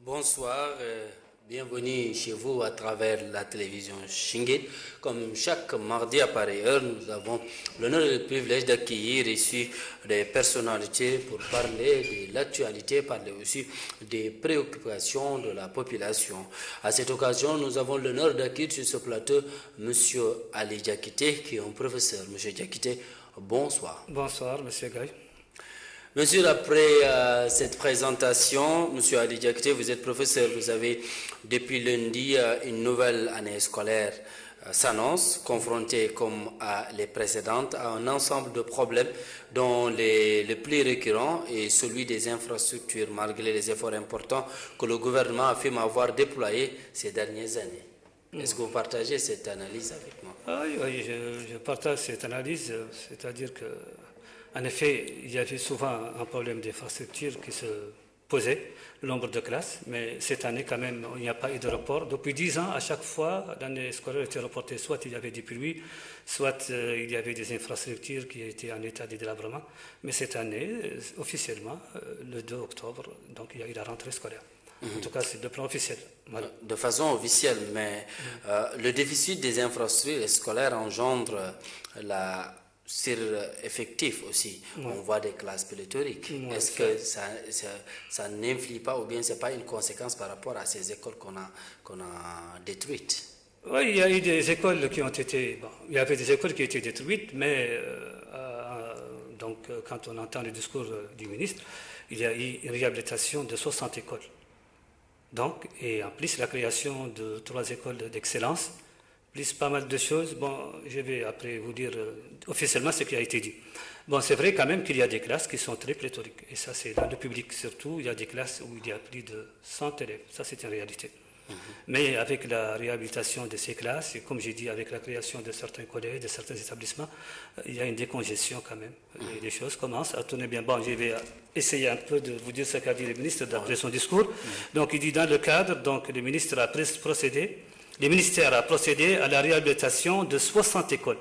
Bonsoir, bienvenue chez vous à travers la télévision Shinguet. Comme chaque mardi à pareille heure, nous avons l'honneur et le privilège d'accueillir ici des personnalités pour parler de l'actualité, parler aussi des préoccupations de la population. À cette occasion, nous avons l'honneur d'accueillir sur ce plateau M. Ali Diakité, qui est un professeur. M. Diakité, bonsoir. Bonsoir, M. Gaye. Monsieur, après cette présentation, Monsieur Ali Diakité, vous êtes professeur, vous avez depuis lundi une nouvelle année scolaire s'annonce, confrontée comme à les précédentes à un ensemble de problèmes dont le plus récurrent est celui des infrastructures, malgré les efforts importants que le gouvernement affirme avoir déployés ces dernières années. Est-ce que vous partagez cette analyse avec moi? Oui, je partage cette analyse, c'est-à-dire que en effet, il y avait souvent un problème d'infrastructure qui se posait, le nombre de classes, mais cette année, quand même, il n'y a pas eu de report. Depuis 10 ans, à chaque fois, l'année scolaire était reportée, soit il y avait des pluies, soit il y avait des infrastructures qui étaient en état de délabrement. Mais cette année, officiellement, le 2 octobre, donc il y a eu la rentrée scolaire. En tout cas, c'est le plan officiel. Voilà. De façon officielle, mais le déficit des infrastructures scolaires engendre la sur-effectif aussi. On voit des classes pléthoriques. Est-ce que ça n'influe pas ou bien ce n'est pas une conséquence par rapport à ces écoles qu'on a détruites? Oui, il y a eu des écoles qui ont été... Bon, il y avait des écoles qui ont été détruites, mais donc, quand on entend le discours du ministre, il y a eu une réhabilitation de 60 écoles. Donc, et en plus, la création de 3 écoles d'excellence, plus pas mal de choses. Bon, je vais après vous dire officiellement ce qui a été dit. Bon, c'est vrai quand même qu'il y a des classes qui sont très pléthoriques. Et ça, c'est dans le public surtout. Il y a des classes où il y a plus de 100 élèves. Ça, c'est une réalité. Mais avec la réhabilitation de ces classes, et comme j'ai dit, avec la création de certains collèges, de certains établissements, il y a une décongestion quand même. Et les choses commencent à tourner bien. Bon, je vais essayer un peu de vous dire ce qu'a dit le ministre d'après son discours. Donc, il dit dans le cadre, donc le ministre a procédé. Le ministère a procédé à la réhabilitation de 60 écoles,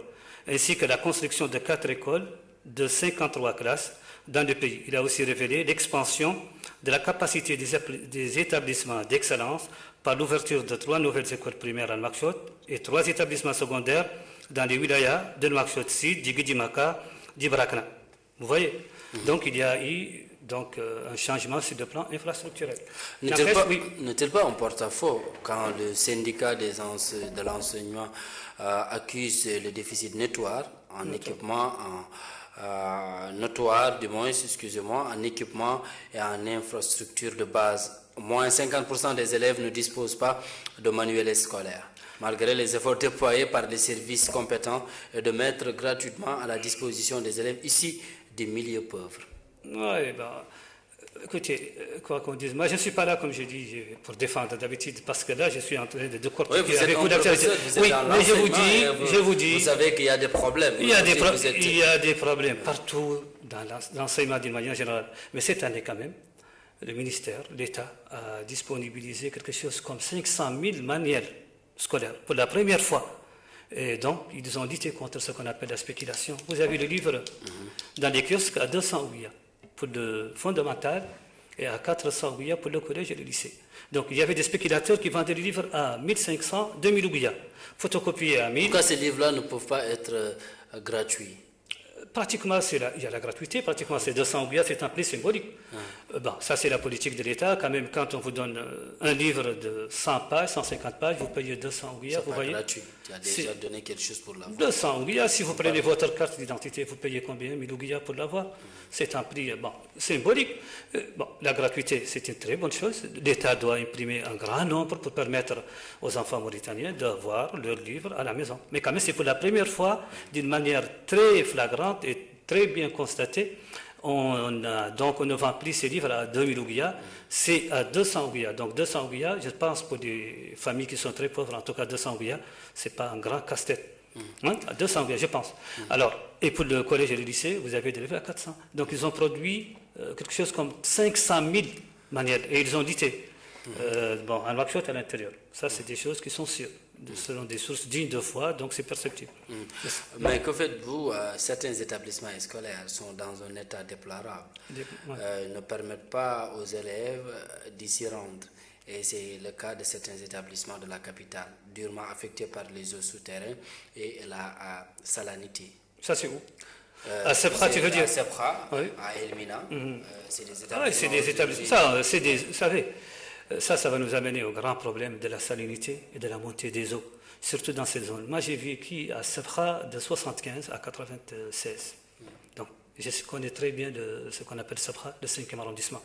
ainsi que la construction de 4 écoles de 53 classes dans le pays. Il a aussi révélé l'expansion de la capacité des établissements d'excellence par l'ouverture de 3 nouvelles écoles primaires à Nouakchott et 3 établissements secondaires dans les wilayas de Nouakchott Sud, d'Igidimaka, d'Ibrakna. Vous voyez? Donc il y a eu un changement sur le plan infrastructurel. N'est-il pas en porte-à-faux quand le syndicat de l'enseignement accuse le déficit notoire en équipement, en équipement et en infrastructure de base? Moins 50% des élèves ne disposent pas de manuels scolaires, malgré les efforts déployés par les services compétents et de mettre gratuitement à la disposition des élèves ici des milieux pauvres. Oui, écoutez, quoi qu'on dise, moi je ne suis pas là, comme je dis, pour défendre d'habitude, parce que là je suis en train de décortiquer avec vous d'actualité. Oui, mais je vous dis... Vous savez qu'il y a des problèmes. Il y a des problèmes partout dans l'enseignement d'une manière générale. Mais cette année quand même, le ministère, l'État, a disponibilisé quelque chose comme 500 000 manuels scolaires pour la première fois. Et donc, ils ont lutté contre ce qu'on appelle la spéculation. Vous avez le livre dans les kiosques à 200 ouïas pour le fondamental et à 400 ouïas pour le collège et le lycée. Donc, il y avait des spéculateurs qui vendaient le livre à 1500, 2000 ouïas, photocopiés à 1000. Pourquoi ces livres-là ne peuvent pas être gratuits? Pratiquement, il y a la gratuité, pratiquement c'est 200 ouïas, c'est un prix symbolique. Bon, ça c'est la politique de l'État. Quand même, quand on vous donne un livre de 100 pages, 150 pages, vous payez 200 ouïas, vous voyez. C'est gratuit, tu as déjà donné quelque chose pour l'avoir. 200 ouïas, si vous prenez votre carte d'identité, vous payez combien? 1000 ouïas pour l'avoir. C'est un prix symbolique. Bon, la gratuité, c'est une très bonne chose. L'État doit imprimer un grand nombre pour permettre aux enfants mauritaniens d'avoir leurs livres à la maison. Mais quand même, c'est pour la première fois, d'une manière très flagrante et très bien constatée, on ne vend plus ces livres à 2000 ouïas, c'est à 200 ouïas. Donc 200 ouïas, je pense pour des familles qui sont très pauvres, en tout cas 200 ouïas, ce n'est pas un grand casse-tête. À 200 ouïas, je pense. Alors, et pour le collège et le lycée, vous avez des livres à 400. Donc ils ont produit quelque chose comme 500 000 manuels. Et ils ont lutté. En Nouakchott à l'intérieur. Ça, c'est des choses qui sont sûres, selon des sources dignes de foi, donc c'est perceptible. Mais que faites-vous? Certains établissements scolaires sont dans un état déplorable, ne permettent pas aux élèves d'y s'y rendre. Et c'est le cas de certains établissements de la capitale, durement affectés par les eaux souterraines et la salinité. Ça, c'est où? À Sebra, tu veux dire? À Sebra, oui. à Elmina. C'est des établissements. Ah, c'est des établissements. Vous savez, ça va nous amener au grand problème de la salinité et de la montée des eaux, surtout dans cette zone. Moi, j'ai vécu à Sebra de 75 à 96. Donc, je connais très bien ce qu'on appelle Sebra, le 5e arrondissement,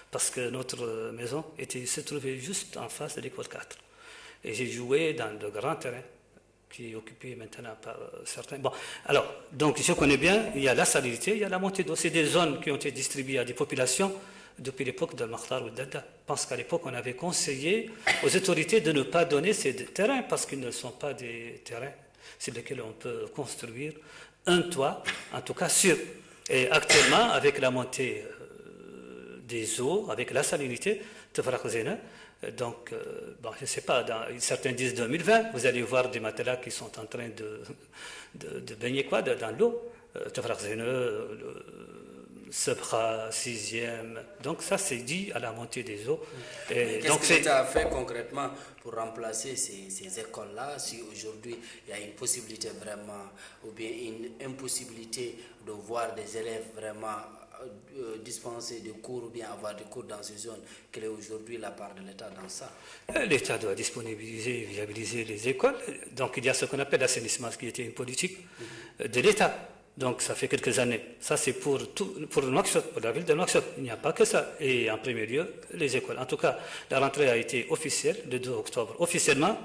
parce que notre maison se trouvait juste en face de l'école 4. Et j'ai joué dans de grands terrains qui est occupé maintenant par certains. Bon, alors, donc je connais bien, il y a la salinité, il y a la montée d'eau. C'est des zones qui ont été distribuées à des populations depuis l'époque de Makhtar ou d'Adda. Je pense qu'à l'époque, on avait conseillé aux autorités de ne pas donner ces terrains parce qu'ils ne sont pas des terrains sur lesquels on peut construire un toit, en tout cas sûr. Et actuellement, avec la montée des eaux, avec la salinité, donc, bon, je ne sais pas, certains disent 2020, vous allez voir des matelas qui sont en train de baigner dans l'eau. Sebra, 6e. Donc ça, c'est dit à la montée des eaux. Qu'est-ce que l'État a fait concrètement pour remplacer ces écoles-là, si aujourd'hui il y a une possibilité vraiment, ou bien une impossibilité de voir des élèves vraiment dispenser des cours ou bien avoir des cours dans ces zones? Quelle est aujourd'hui la part de l'État dans ça? L'État doit disponibiliser et viabiliser les écoles. Donc il y a ce qu'on appelle l'assainissement, qui était une politique de l'État. Donc ça fait quelques années. Ça c'est pour Nouakchott, pour la ville de Nouakchott. Il n'y a pas que ça. Et en premier lieu, les écoles. En tout cas, la rentrée a été officielle le 2 octobre. Officiellement,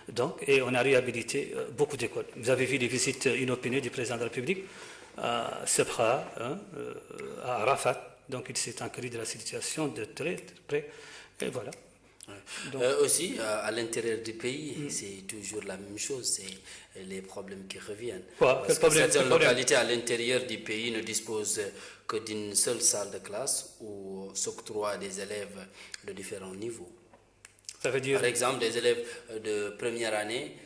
donc, et on a réhabilité beaucoup d'écoles. Vous avez vu les visites inopinées du président de la République à Sebra, à Arafat. Donc il s'est enquéré de la situation de très près. Et voilà. Donc, aussi, à l'intérieur du pays, c'est toujours la même chose, c'est les problèmes qui reviennent. Parce que certaines localités à l'intérieur du pays ne disposent que d'une seule salle de classe où s'octroient des élèves de différents niveaux. Ça veut dire... Par exemple, des élèves de première année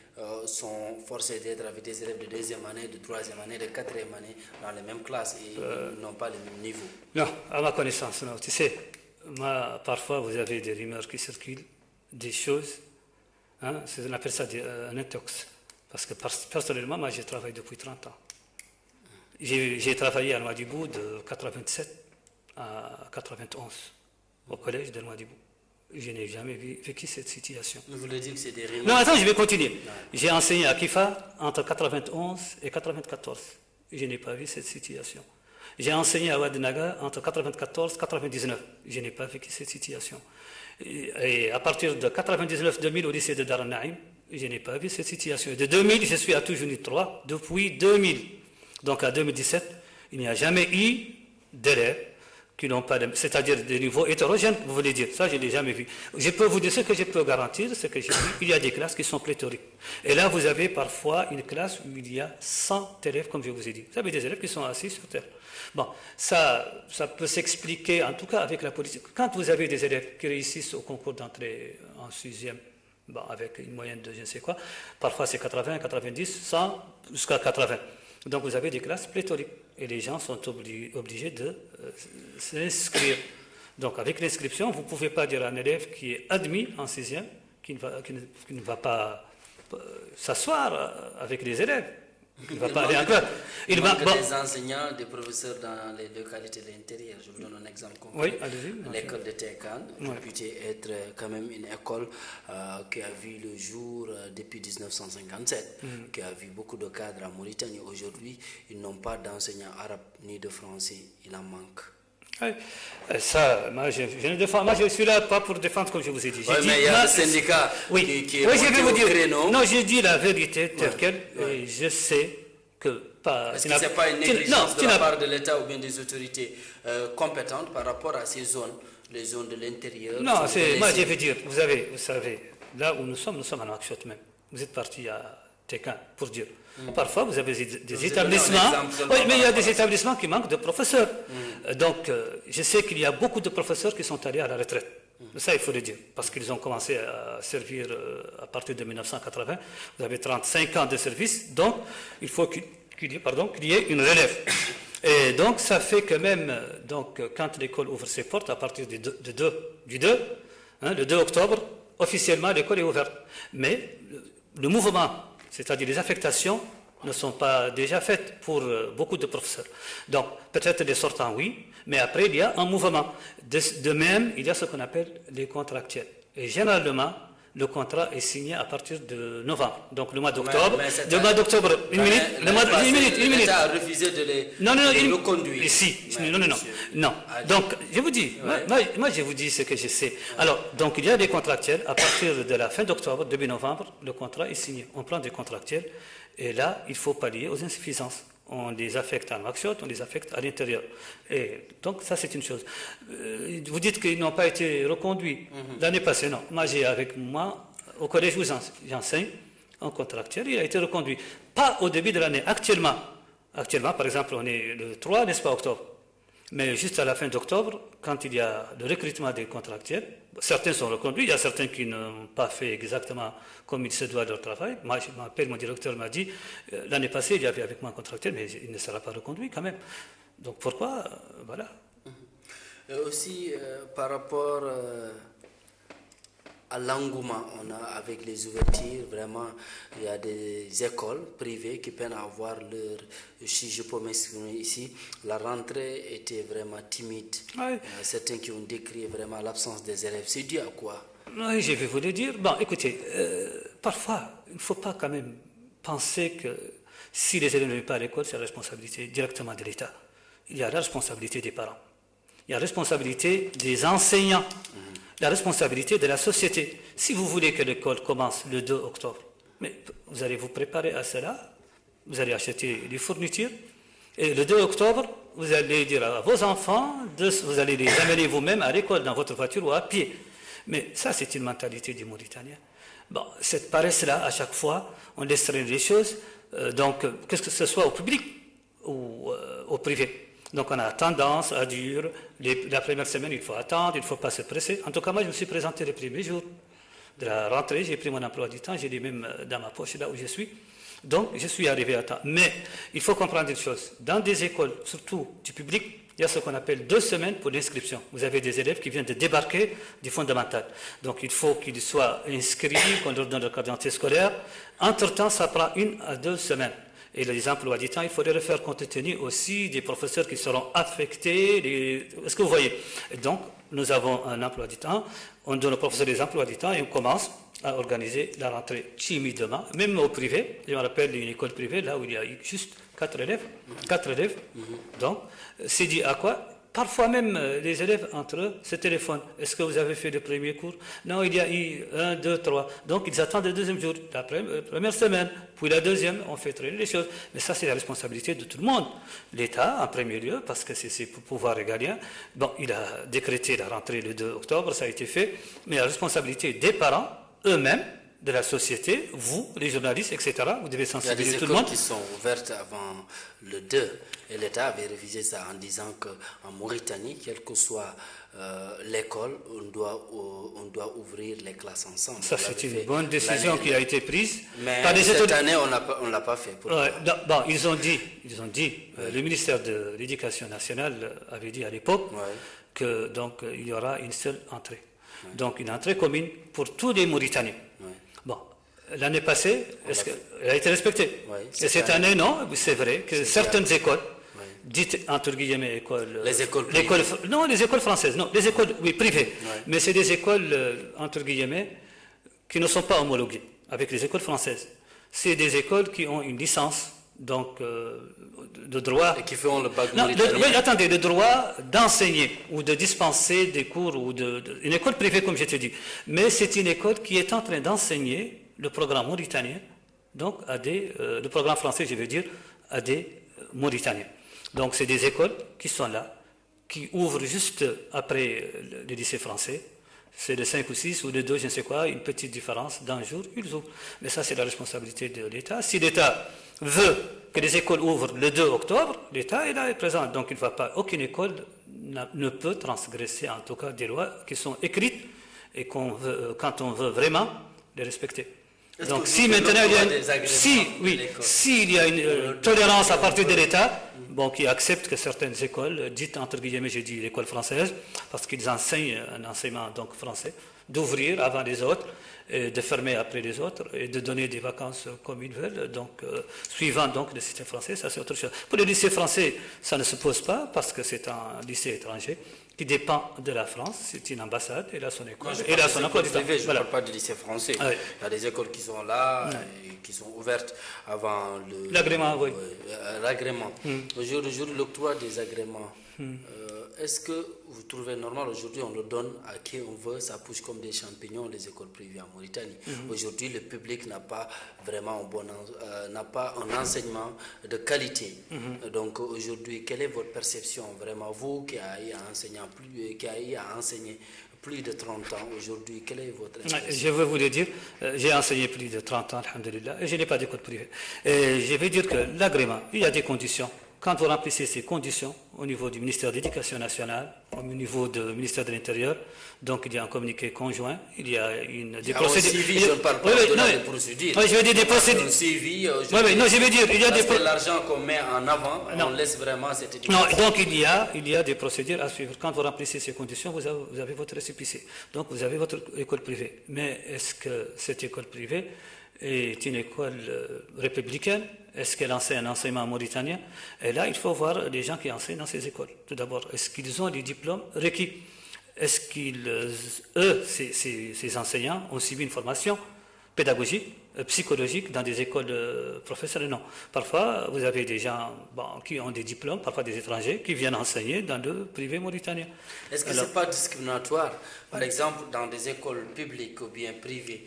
sont forcés d'être avec des élèves de deuxième année, de troisième année, de quatrième année dans les mêmes classes et ils n'ont pas les mêmes niveaux. Non, à ma connaissance, non. Tu sais, parfois vous avez des rumeurs qui circulent, des choses, hein, on appelle ça un intox. Parce que personnellement, moi j'ai travaillé depuis 30 ans. J'ai travaillé à Nouadhibou de 87 à 91, au collège de Nouadhibou. Je n'ai jamais vécu cette situation. Vous voulez dire que c'est des rumeurs? Non, attends, je vais continuer. J'ai enseigné à Kifa entre 91 et 94. Je n'ai pas vu cette situation. J'ai enseigné à Ouadnaga entre 94 et 99. Je n'ai pas vécu cette situation. Et à partir de 99-2000 au lycée de Dar Naïm, je n'ai pas vu cette situation. De 2000, je suis à Toujouni 3 depuis 2000. Donc à 2017, il n'y a jamais eu d'élèves qui n'ont pas, c'est-à-dire des niveaux hétérogènes, vous voulez dire. Ça, je ne l'ai jamais vu. Je peux vous dire ce que je peux garantir, c'est que j'ai vu, il y a des classes qui sont pléthoriques. Et là, vous avez parfois une classe où il y a 100 élèves, comme je vous ai dit. Vous avez des élèves qui sont assis sur terre. Bon, ça peut s'expliquer, en tout cas, avec la politique. Quand vous avez des élèves qui réussissent au concours d'entrée en 6e, bon, avec une moyenne de je ne sais quoi, parfois c'est 80, 90, 100, jusqu'à 80. Donc vous avez des classes pléthoriques et les gens sont obligés de s'inscrire. Donc avec l'inscription, vous ne pouvez pas dire à un élève qui est admis en 6e qui ne va pas s'asseoir avec les élèves. Il ne va pas aller en classe. Il manque des enseignants, des professeurs dans les localités de l'intérieur. Je vous donne un exemple concret. Oui, allez-y. L'école de Tekan, réputée être quand même une école qui a vu le jour depuis 1957, qui a vu beaucoup de cadres en Mauritanie. Aujourd'hui, ils n'ont pas d'enseignants arabes ni de français. Il en manque. Oui. Ça, moi je suis là pas pour défendre comme je vous ai dit. Oui, mais il y a le syndicat qui est je vais vous dire. Créneau. Non, j'ai dit la vérité telle quelle. Et je sais que pas. Est-ce que ce n'est pas une négligence de la part de l'État ou bien des autorités compétentes par rapport à ces zones, les zones de l'intérieur? Non, moi je veux dire, vous savez, là où nous sommes à Nouakchott même. Vous êtes parti à Tekan pour dire. Parfois, vous avez des établissements. Oui, mais il y a des établissements qui manquent de professeurs. Donc, je sais qu'il y a beaucoup de professeurs qui sont allés à la retraite. Ça, il faut le dire, parce qu'ils ont commencé à servir à partir de 1980. Vous avez 35 ans de service, donc il faut qu'il y ait une relève. Et donc, ça fait que même, donc, quand l'école ouvre ses portes, à partir du 2, Hein, le 2 octobre, officiellement, l'école est ouverte. Mais le mouvement, c'est-à-dire les affectations, ne sont pas déjà faites pour beaucoup de professeurs. Donc, peut-être des sortants, oui, mais après, il y a un mouvement. De même, il y a ce qu'on appelle les contractuels. Et généralement, le contrat est signé à partir de novembre. Donc, le mois d'octobre. Une minute. L'État a refusé de les reconduire. Non. Donc, je vous dis, moi, je vous dis ce que je sais. Alors, donc, il y a des contractuels. À partir de la fin d'octobre, début novembre, le contrat est signé. On prend des contractuels. Et là, il faut pallier aux insuffisances. On les affecte en action, on les affecte à l'intérieur. Et donc, ça, c'est une chose. Vous dites qu'ils n'ont pas été reconduits. L'année passée, non. Moi, j'ai avec moi, au collège où j'enseigne, un contractuel, il a été reconduit. Pas au début de l'année. Actuellement, par exemple, on est le 3, n'est-ce pas, octobre. Mais juste à la fin d'octobre, quand il y a le recrutement des contractuels, certains sont reconduits, il y a certains qui n'ont pas fait exactement comme il se doit leur travail. Moi, je m'appelle, mon directeur m'a dit, l'année passée, il y avait avec moi un contractuel, mais il ne sera pas reconduit quand même. Donc pourquoi voilà. Aussi, par rapport à l'engouement, on a avec les ouvertures, vraiment, il y a des écoles privées qui peinent à avoir leur, si je peux m'exprimer ici, la rentrée était vraiment timide. Oui. Certains qui ont décrit vraiment l'absence des élèves. C'est dû à quoi? Oui, je vais vous le dire. Bon, écoutez, parfois, il ne faut pas quand même penser que si les élèves ne viennent pas à l'école, c'est la responsabilité directement de l'État. Il y a la responsabilité des parents. Il y a la responsabilité des enseignants. La responsabilité de la société. Si vous voulez que l'école commence le 2 octobre, mais vous allez vous préparer à cela, vous allez acheter les fournitures, et le 2 octobre, vous allez dire à vos enfants, vous allez les amener vous-même à l'école dans votre voiture ou à pied. Mais ça, c'est une mentalité du Mauritanien. Bon, cette paresse-là, à chaque fois, on laisse traîner les choses, donc, que ce soit au public ou au privé. Donc on a tendance à dire, la première semaine, il faut attendre, il ne faut pas se presser. En tout cas, moi, je me suis présenté les premiers jours de la rentrée, j'ai pris mon emploi du temps, j'ai les mêmes dans ma poche, là où je suis. Donc, je suis arrivé à temps. Mais il faut comprendre une chose. Dans des écoles, surtout du public, il y a ce qu'on appelle 2 semaines pour l'inscription. Vous avez des élèves qui viennent de débarquer du fondamental. Donc, il faut qu'ils soient inscrits, qu'on leur donne leur carte d'identité scolaire. Entre-temps, ça prend 1 à 2 semaines. Et les emplois du temps, il faudrait le faire compte tenu aussi des professeurs qui seront affectés. Est-ce que vous voyez? Et donc, nous avons un emploi du temps, on donne aux professeurs des emplois du temps et on commence à organiser la rentrée timidement, même au privé. Je me rappelle une école privée, là où il y a juste 4 élèves. Donc, c'est dit à quoi? Parfois même, les élèves entre eux se téléphonent. Est-ce que vous avez fait le premier cours? Non, il y a eu 1, 2, 3. Donc, ils attendent le deuxième jour, la première semaine, puis la deuxième, on fait traîner les choses. Mais ça, c'est la responsabilité de tout le monde. L'État, en premier lieu, parce que c'est ses pouvoirs régaliens. Bon, il a décrété la rentrée le 2 octobre, ça a été fait. Mais la responsabilité des parents, eux-mêmes, de la société, vous, les journalistes, etc., vous devez sensibiliser tout le monde. Il y a des écoles qui sont ouvertes avant le 2, et l'État avait révisé ça en disant qu'en Mauritanie, quelle que soit l'école, on doit ouvrir les classes ensemble. Ça, c'est une bonne décision qui a été prise. Mais cette année, on ne l'a pas fait. Bon, ils ont dit, le ministère de l'Éducation nationale avait dit à l'époque que donc il y aura une seule entrée. Donc une entrée commune pour tous les Mauritaniens. Bon, l'année passée, elle a été respectée. Et cette année, non, c'est vrai que certaines écoles, dites entre guillemets écoles... Les écoles privées. Non, les écoles françaises, non, les écoles privées. Mais c'est des écoles, entre guillemets, qui ne sont pas homologuées avec les écoles françaises. C'est des écoles qui ont une licence, donc, de droit... Et qui font le bac mauritanien. Attendez, le droit d'enseigner ou de dispenser des cours, ou une école privée, comme je te dis. Mais c'est une école qui est en train d'enseigner le programme mauritanien, donc le programme français, je veux dire, à des Mauritaniens. Donc c'est des écoles qui sont là, qui ouvrent juste après le lycée français. C'est de 5 ou 6 ou de 2, je ne sais quoi, une petite différence d'un jour, ils ouvrent. Mais ça, c'est la responsabilité de l'État. Si l'État veut que les écoles ouvrent le 2 octobre, l'État est là, est présent. Donc il ne va pas, aucune école ne peut transgresser, en tout cas, des lois qui sont écrites et quand on veut vraiment les respecter. Donc si maintenant s'il y a une tolérance à partir de l'État, qui accepte que certaines écoles, dites entre guillemets, j'ai dit l'école française, parce qu'ils enseignent un enseignement donc français, d'ouvrir avant les autres, et de fermer après les autres, et de donner des vacances comme ils veulent, donc, suivant donc le système français, ça c'est autre chose. Pour le lycée français, ça ne se pose pas, parce que c'est un lycée étranger, qui dépend de la France, c'est une ambassade, elle a son école, elle a son emploi du temps. Je ne parle pas du lycée français. Ah oui. Il y a des écoles qui sont là, et qui sont ouvertes avant l'agrément. Oui. L'agrément. Aujourd'hui, l'octroi des agréments, est-ce que vous trouvez normal aujourd'hui, on le donne à qui on veut, ça pousse comme des champignons les écoles privées en Mauritanie. Aujourd'hui, le public n'a pas vraiment n'a pas un enseignement de qualité. Donc aujourd'hui, quelle est votre perception vraiment, vous qui avez enseigné plus de 30 ans aujourd'hui, quelle est votre expérience? Je veux vous le dire, j'ai enseigné plus de 30 ans, alhamdoulilah, et je n'ai pas d'école privée. Et je vais dire que l'agrément, il y a des conditions. Quand vous remplissez ces conditions au niveau du ministère de l'Éducation nationale, au niveau du ministère de l'Intérieur, donc il y a un communiqué conjoint, il y a des procédures. Je ne parle pas de procédures. Oui, je veux dire des procédures. Un suivi, non, je veux dire, il y a des procédures. L'argent qu'on met en avant, on laisse vraiment cette éducation. Non, donc il y a des procédures à suivre. Quand vous remplissez ces conditions, vous avez votre récépissé. Donc vous avez votre école privée. Mais est-ce que cette école privée est une école républicaine? Est-ce qu'elle enseigne un enseignement mauritanien? Et là, il faut voir les gens qui enseignent dans ces écoles. Tout d'abord, est-ce qu'ils ont les diplômes requis? Est-ce ces enseignants, ont suivi une formation pédagogique, psychologique dans des écoles professionnelles? Non. Parfois, vous avez des gens qui ont des diplômes, parfois des étrangers, qui viennent enseigner dans le privé mauritanien. Est-ce que ce n'est pas discriminatoire? Par exemple, dans des écoles publiques ou bien privées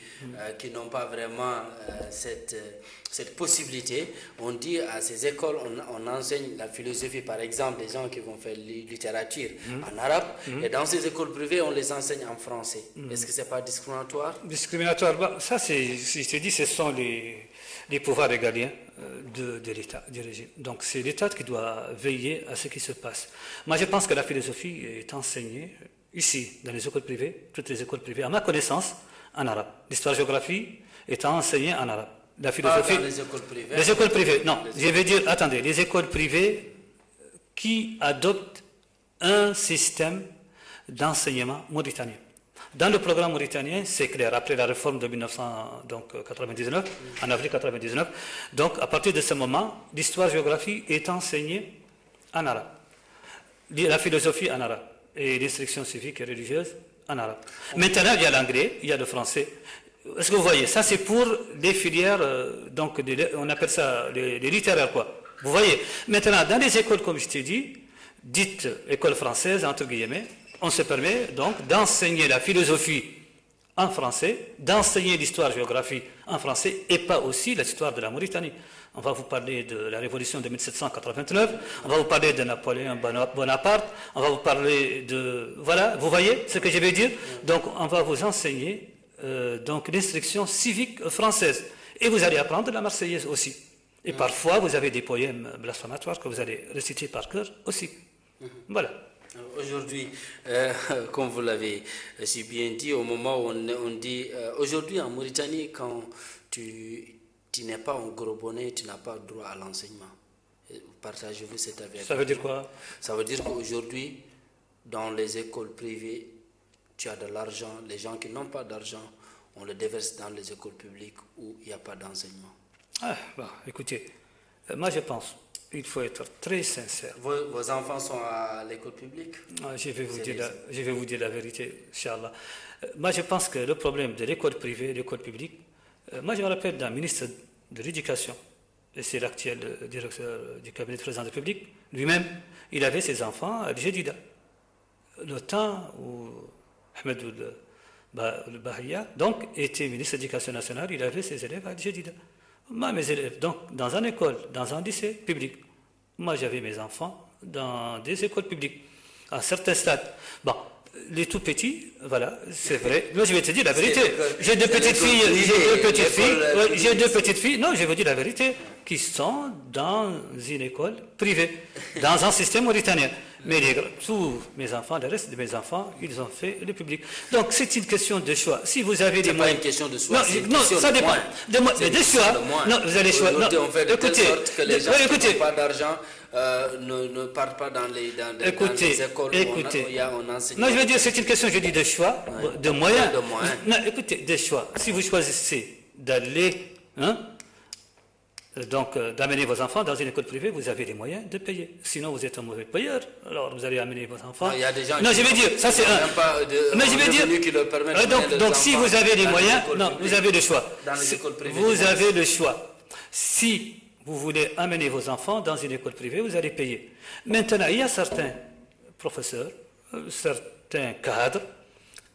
qui n'ont pas vraiment cette possibilité, on dit à ces écoles, on enseigne la philosophie, par exemple, des gens qui vont faire littérature en arabe, et dans ces écoles privées, on les enseigne en français. Est-ce que ce n'est pas discriminatoire? Discriminatoire, ça c'est, si je te dis, ce sont les pouvoirs régaliens de l'État, du régime. Donc c'est l'État qui doit veiller à ce qui se passe. Moi je pense que la philosophie est enseignée ici, dans les écoles privées, toutes les écoles privées, à ma connaissance, en arabe. L'histoire-géographie est enseignée en arabe. La philosophie. Pas dans les écoles privées. Les écoles privées, non. Je vais dire, attendez, les écoles privées qui adoptent un système d'enseignement mauritanien. Dans le programme mauritanien, c'est clair, après la réforme de 1999, en avril 1999, donc à partir de ce moment, l'histoire-géographie est enseignée en arabe. La philosophie en arabe et l'instruction civique et religieuse en arabe. Maintenant, il y a l'anglais, il y a le français. Est-ce que vous voyez, ça c'est pour les filières, donc on appelle ça les littéraires, quoi. Vous voyez. Maintenant, dans les écoles, comme je t'ai dit, dites écoles françaises, entre guillemets, on se permet donc d'enseigner la philosophie en français, d'enseigner l'histoire-géographie en français et pas aussi l'histoire de la Mauritanie. On va vous parler de la révolution de 1789, on va vous parler de Napoléon Bonaparte, on va vous parler de... Voilà, vous voyez ce que je veux dire? Donc on va vous enseigner donc l'instruction civique française. Et vous allez apprendre la Marseillaise aussi. Et parfois, vous avez des poèmes blasphématoires que vous allez réciter par cœur aussi. Voilà. Aujourd'hui, comme vous l'avez si bien dit, au moment où on dit... aujourd'hui, en Mauritanie, quand tu n'es pas un gros bonnet, tu n'as pas droit à l'enseignement. Partagez-vous cet avis? Ça veut dire quoi? Ça veut dire qu'aujourd'hui, dans les écoles privées, tu as de l'argent. Les gens qui n'ont pas d'argent, on le déverse dans les écoles publiques où il n'y a pas d'enseignement. Écoutez, moi je pense, il faut être très sincère. Vos enfants sont à l'école publique? Je vais vous dire la vérité, Inch'Allah. Moi je pense que le problème de l'école privée et l'école publique, moi je me rappelle d'un ministre de l'Éducation, et c'est l'actuel directeur du cabinet du président de la République, lui-même, il avait ses enfants à Jedida. Le temps où Ahmed Bahia, donc, était ministre de l'Éducation nationale, il avait ses élèves à Jedida. Moi, mes élèves, donc, dans une école, dans un lycée public. Moi, j'avais mes enfants dans des écoles publiques, à certains stades. Bon, les tout petits, voilà, c'est vrai. Moi, je vais te dire la vérité. J'ai deux petites filles, non, je vais vous dire la vérité. qui sont dans une école privée, dans un système mauritanien. Mais tous mes enfants, le reste de mes enfants, ils ont fait le public. Donc c'est une question de choix. Si vous avez des moyens... C'est pas une question de choix, Non, ça dépend. De choix. Non, vous allez choisir. On fait de telle sorte que les gens qui n'ont pas d'argent ne partent pas dans les écoles où on enseigne. Non, je veux dire, c'est une question, je dis, de choix, de moyens. Non, écoutez, de choix. Si vous choisissez d'aller... Donc, d'amener vos enfants dans une école privée, vous avez les moyens de payer. Sinon, vous êtes un mauvais payeur. Alors, vous allez amener vos enfants. Il y a des gens non, je veux dire, ça c'est un. Mais je veux dire. Qui leur permettent donc si vous avez les moyens, non, vous avez le choix. Dans les écoles privées. Vous avez le choix. Si vous voulez amener vos enfants dans une école privée, vous allez payer. Maintenant, il y a certains professeurs, certains cadres,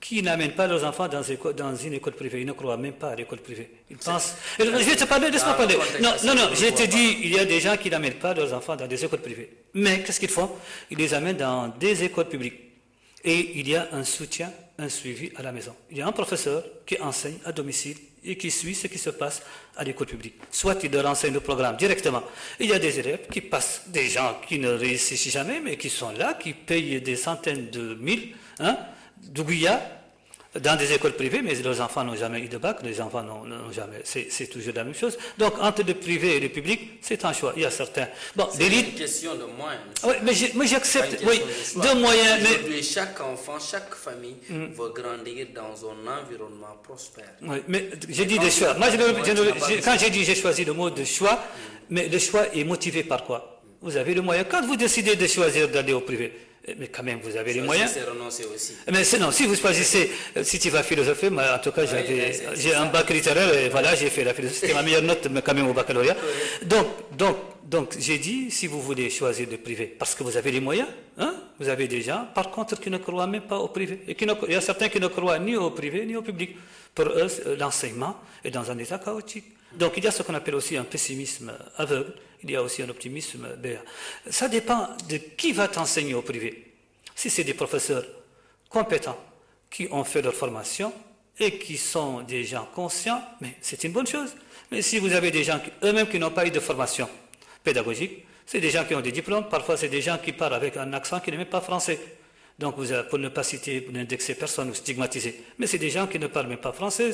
qui n'amènent pas leurs enfants dans une école privée. Ils ne croient même pas à l'école privée. Ils pensent... Je vais te parler, laisse-moi parler. Non, je te dis, il y a des gens qui n'amènent pas leurs enfants dans des écoles privées. Mais qu'est-ce qu'ils font? Ils les amènent dans des écoles publiques. Et il y a un soutien, un suivi à la maison. Il y a un professeur qui enseigne à domicile et qui suit ce qui se passe à l'école publique. Soit il leur enseigne le programme directement. Il y a des élèves qui passent, des gens qui ne réussissent jamais, mais qui sont là, qui payent des centaines de mille, d'Ouguiya, dans des écoles privées, mais leurs enfants n'ont jamais eu de bac, les enfants n'ont jamais. C'est toujours la même chose. Donc, entre le privé et le public, c'est un choix. Il y a certains. Bon, c'est une question de moyens. Oui, mais j'accepte. Oui, de moyens. Mais aujourd'hui, chaque enfant, chaque famille veut grandir dans un environnement prospère. Oui, mais j'ai dit des choix. Moi, quand j'ai dit j'ai choisi le mot de choix, mais le choix est motivé par quoi? Vous avez le moyen. Quand vous décidez de choisir d'aller au privé, mais quand même, vous avez les moyens. C'est renoncer aussi. Mais non, si vous choisissez, si tu vas philosopher, moi, en tout cas, j'ai un bac littéraire et voilà, j'ai fait la philosophie. C'était ma meilleure note, mais quand même au baccalauréat. Donc, j'ai dit, si vous voulez choisir le privé, parce que vous avez les moyens, vous avez des gens, par contre, qui ne croient même pas au privé. Et il y a certains qui ne croient ni au privé, ni au public. Pour eux, l'enseignement est dans un état chaotique. Donc, il y a ce qu'on appelle aussi un pessimisme aveugle. Il y a aussi un optimisme béat. Ça dépend de qui va t'enseigner au privé. Si c'est des professeurs compétents qui ont fait leur formation et qui sont des gens conscients, mais c'est une bonne chose. Mais si vous avez des gens eux-mêmes qui n'ont pas eu de formation pédagogique, c'est des gens qui ont des diplômes, parfois c'est des gens qui parlent avec un accent qui n'est même pas français. Donc, pour ne pas citer, pour n'indexer personne ou stigmatiser. Mais c'est des gens qui ne parlent même pas français,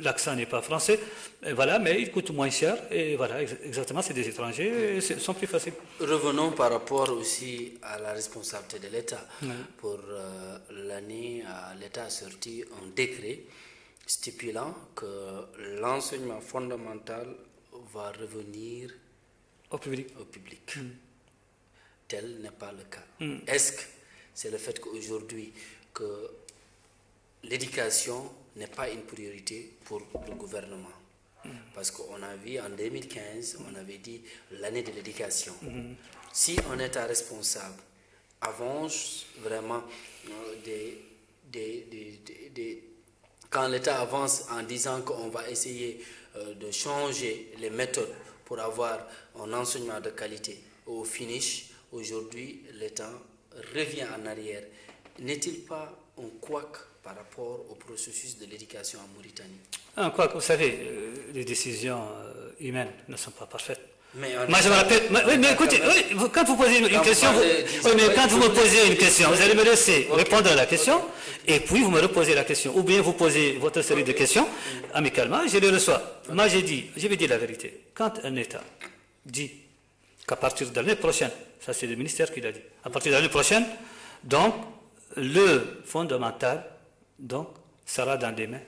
l'accent n'est pas français, et voilà, mais ils coûtent moins cher, et voilà, exactement, c'est des étrangers, et sont plus faciles. Revenons par rapport aussi à la responsabilité de l'État. Pour l'année, l'État a sorti un décret stipulant que l'enseignement fondamental va revenir au public. Tel n'est pas le cas. Est-ce que c'est le fait qu'aujourd'hui, que l'éducation n'est pas une priorité pour le gouvernement? Parce qu'on a vu en 2015, on avait dit l'année de l'éducation. Si un État responsable avance vraiment quand l'État avance en disant qu'on va essayer de changer les méthodes pour avoir un enseignement de qualité au finish, aujourd'hui, l'État revient en arrière. N'est-il pas un couac par rapport au processus de l'éducation en Mauritanie? Un couac, vous savez, les décisions humaines ne sont pas parfaites. Moi, je me rappelle. Mais écoutez, quand vous posez une question, quand vous me posez une question, vous allez me laisser répondre à la question, et puis vous me reposez la question. Ou bien vous posez votre série de questions, amicalement, je les reçois. Moi, je vais dire la vérité. Quand un État dit qu'à partir de l'année prochaine, ça c'est le ministère qui l'a dit, à partir de l'année prochaine, donc, le fondamental, donc, sera dans les mains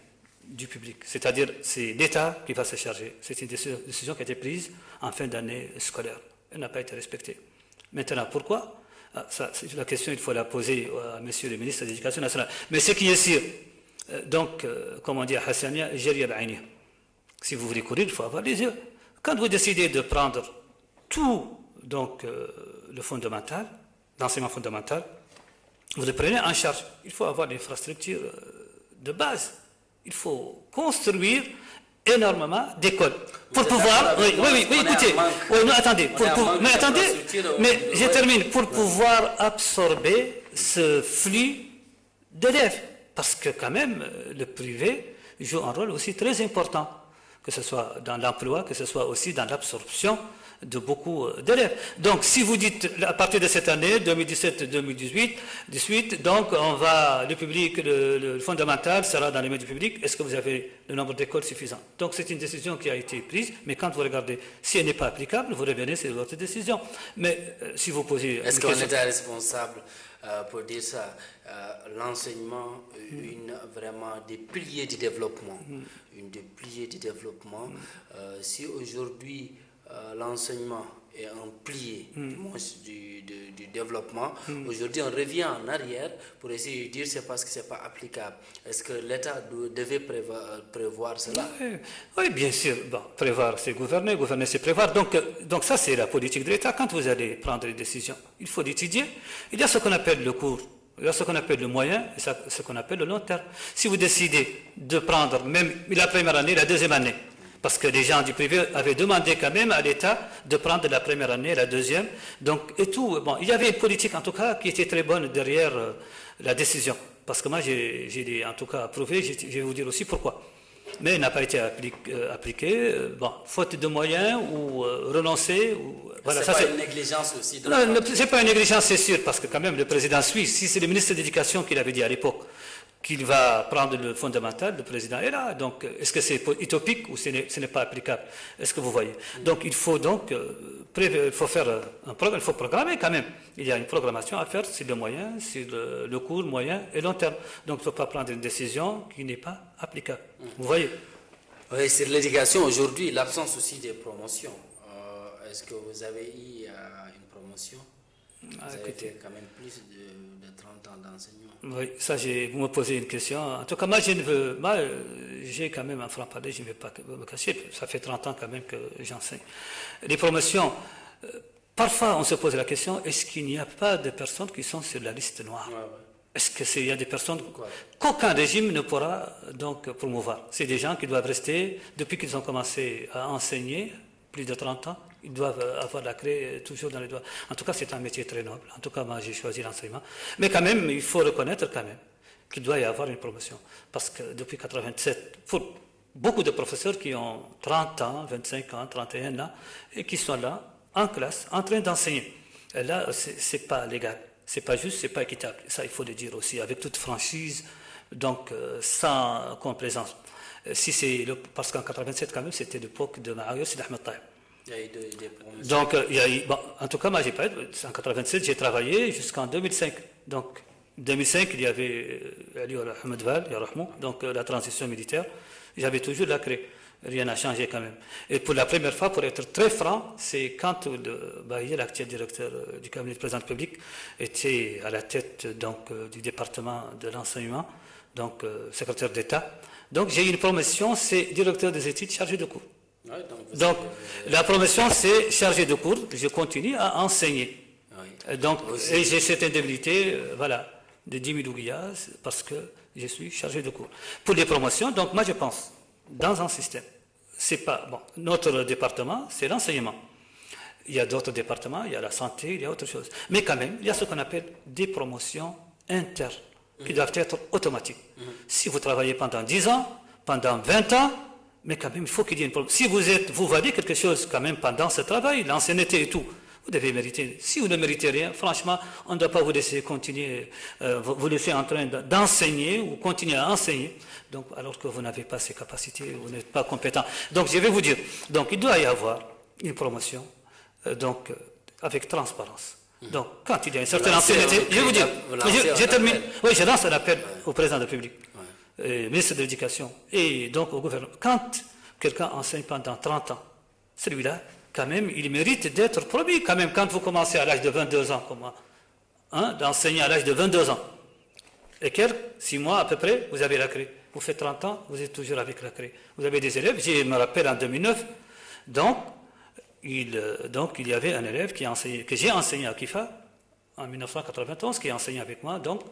du public. C'est-à-dire, c'est l'État qui va se charger. C'est une décision qui a été prise en fin d'année scolaire. Elle n'a pas été respectée. Maintenant, pourquoi? C'est la question, il faut la poser à monsieur le ministre de l'Éducation nationale. Mais ce qui est sûr, donc, comme on dit à Hassania, Jari al-Aini. Si vous voulez courir, il faut avoir les yeux. Quand vous décidez de prendre tout, donc, le fondamental, l'enseignement fondamental, vous le prenez en charge. Il faut avoir l'infrastructure de base. Il faut construire énormément d'écoles pour pouvoir. Oui, écoutez. Non, attendez. Mais je termine. Pour pouvoir absorber ce flux d'élèves. Parce que, quand même, le privé joue un rôle aussi très important. que ce soit dans l'emploi, que ce soit aussi dans l'absorption de beaucoup d'élèves. Donc, si vous dites, à partir de cette année, 2017-2018, donc le public, le fondamental sera dans les mains du public, est-ce que vous avez le nombre d'écoles suffisant? Donc, c'est une décision qui a été prise, mais quand vous regardez, si elle n'est pas applicable, vous revenez sur votre décision. Mais si vous posez... Est-ce qu'on était responsable pour dire ça? L'enseignement, vraiment des piliers du développement. Une des piliers du développement. Si aujourd'hui, l'enseignement est un pilier du développement. Aujourd'hui, on revient en arrière pour essayer de dire c'est parce que ce n'est pas applicable. Est-ce que l'État devait prévoir cela? Oui, bien sûr. Bon, prévoir, c'est gouverner, gouverner, c'est prévoir. Donc ça, c'est la politique de l'État. Quand vous allez prendre des décisions, il faut l'étudier. Il y a ce qu'on appelle le court, il y a ce qu'on appelle le moyen et ce qu'on appelle le long terme. Si vous décidez de prendre même la première année, la deuxième année, parce que les gens du privé avaient demandé quand même à l'État de prendre la première année, la deuxième. Donc, et tout. Bon, il y avait une politique, en tout cas, qui était très bonne derrière la décision. Parce que moi, j'ai en tout cas approuvé, je vais vous dire aussi pourquoi. Mais elle n'a pas été appliquée. Bon, faute de moyens ou renoncer. Voilà, c'est pas une négligence aussi. Non, c'est pas une négligence, c'est sûr, parce que quand même, le président suisse, si c'est le ministre de l'Éducation qui l'avait dit à l'époque, qu'il va prendre le fondamental, le président est là. Donc, est-ce que c'est utopique ou ce n'est pas applicable? Est-ce que vous voyez? Donc, il faut donc faire un programme, il faut programmer quand même. Il y a une programmation à faire sur le moyen, sur le court, moyen et long terme. Donc, il ne faut pas prendre une décision qui n'est pas applicable. Vous voyez? Oui, sur l'éducation, aujourd'hui, l'absence aussi des promotions. Est-ce que vous avez eu une promotion? Vous avez fait quand même plus de 30 ans d'enseignement. Oui, ça, vous me posez une question. En tout cas, moi, j'ai quand même un franc-parler, je ne vais pas me cacher. Ça fait 30 ans quand même que j'enseigne. Les promotions, parfois, on se pose la question, est-ce qu'il n'y a pas de personnes qui sont sur la liste noire? Est-ce qu'il y a des personnes qu'aucun régime ne pourra donc promouvoir? C'est des gens qui doivent rester, depuis qu'ils ont commencé à enseigner, plus de 30 ans, ils doivent avoir la clé toujours dans les doigts. En tout cas, c'est un métier très noble. En tout cas, moi, j'ai choisi l'enseignement. Mais quand même, il faut reconnaître quand même qu'il doit y avoir une promotion. Parce que depuis 1987, pour beaucoup de professeurs qui ont 30 ans, 25 ans, 31 ans, et qui sont là, en classe, en train d'enseigner. Et là, c'est pas légal. C'est pas juste, c'est pas équitable. Ça, il faut le dire aussi, avec toute franchise, donc sans complaisance. Parce qu'en 1987, quand même, c'était l'époque de Mahaïr Sidi Ahmed Taïb. Il y a eu des promotions. Donc, en tout cas, moi, j'ai pas eu. En 1987, j'ai travaillé jusqu'en 2005. Donc, 2005, il y avait Ali Ahmed Val, donc la transition militaire. J'avais toujours la clé. Rien n'a changé quand même. Et pour la première fois, pour être très franc, c'est quand l'actuel directeur du cabinet du président de la République était à la tête donc, du département de l'enseignement, donc secrétaire d'État. Donc, j'ai eu une promotion, c'est directeur des études chargé de cours. Ouais, donc la promotion, c'est chargé de cours. Je continue à enseigner. Oui. Donc, et j'ai cette indemnité, de 10 000 ouguiyas parce que je suis chargé de cours. Pour les promotions, donc moi je pense, dans un système, c'est pas bon. Notre département, c'est l'enseignement. Il y a d'autres départements, il y a la santé, il y a autre chose. Mais quand même, il y a ce qu'on appelle des promotions internes qui doivent être automatiques. Si vous travaillez pendant 10 ans, pendant 20 ans, mais quand même, il faut qu'il y ait une promotion. Si vous valez quelque chose quand même pendant ce travail, l'ancienneté et tout, vous devez mériter. Si vous ne méritez rien, franchement, on ne doit pas vous laisser continuer, vous laisser en train d'enseigner ou continuer à enseigner, donc, alors que vous n'avez pas ces capacités, vous n'êtes pas compétent. Donc, je vais vous dire, donc, il doit y avoir une promotion, avec transparence. Donc, quand il y a une certaine ancienneté, je vais vous dire, je termine. Oui, je lance un appel au président de la République. Ministre de l'Éducation et donc au gouvernement. Quand quelqu'un enseigne pendant 30 ans, celui-là, quand même, il mérite d'être promu. Quand même, quand vous commencez à l'âge de 22 ans, comme moi, d'enseigner à l'âge de 22 ans, et 6 mois à peu près, vous avez la clé. Vous faites 30 ans, vous êtes toujours avec la clé. Vous avez des élèves, je me rappelle en 2009, donc il y avait un élève que j'ai enseigné à Kifa en 1991, qui a enseigné avec moi, donc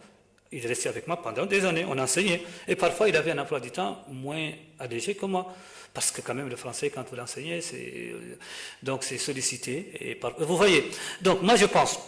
il est resté avec moi pendant des années, on enseignait. Et parfois, il avait un emploi du temps moins allégé que moi. Parce que quand même, le français, quand vous l'enseignez, c'est sollicité. Et vous voyez. Donc, moi, je pense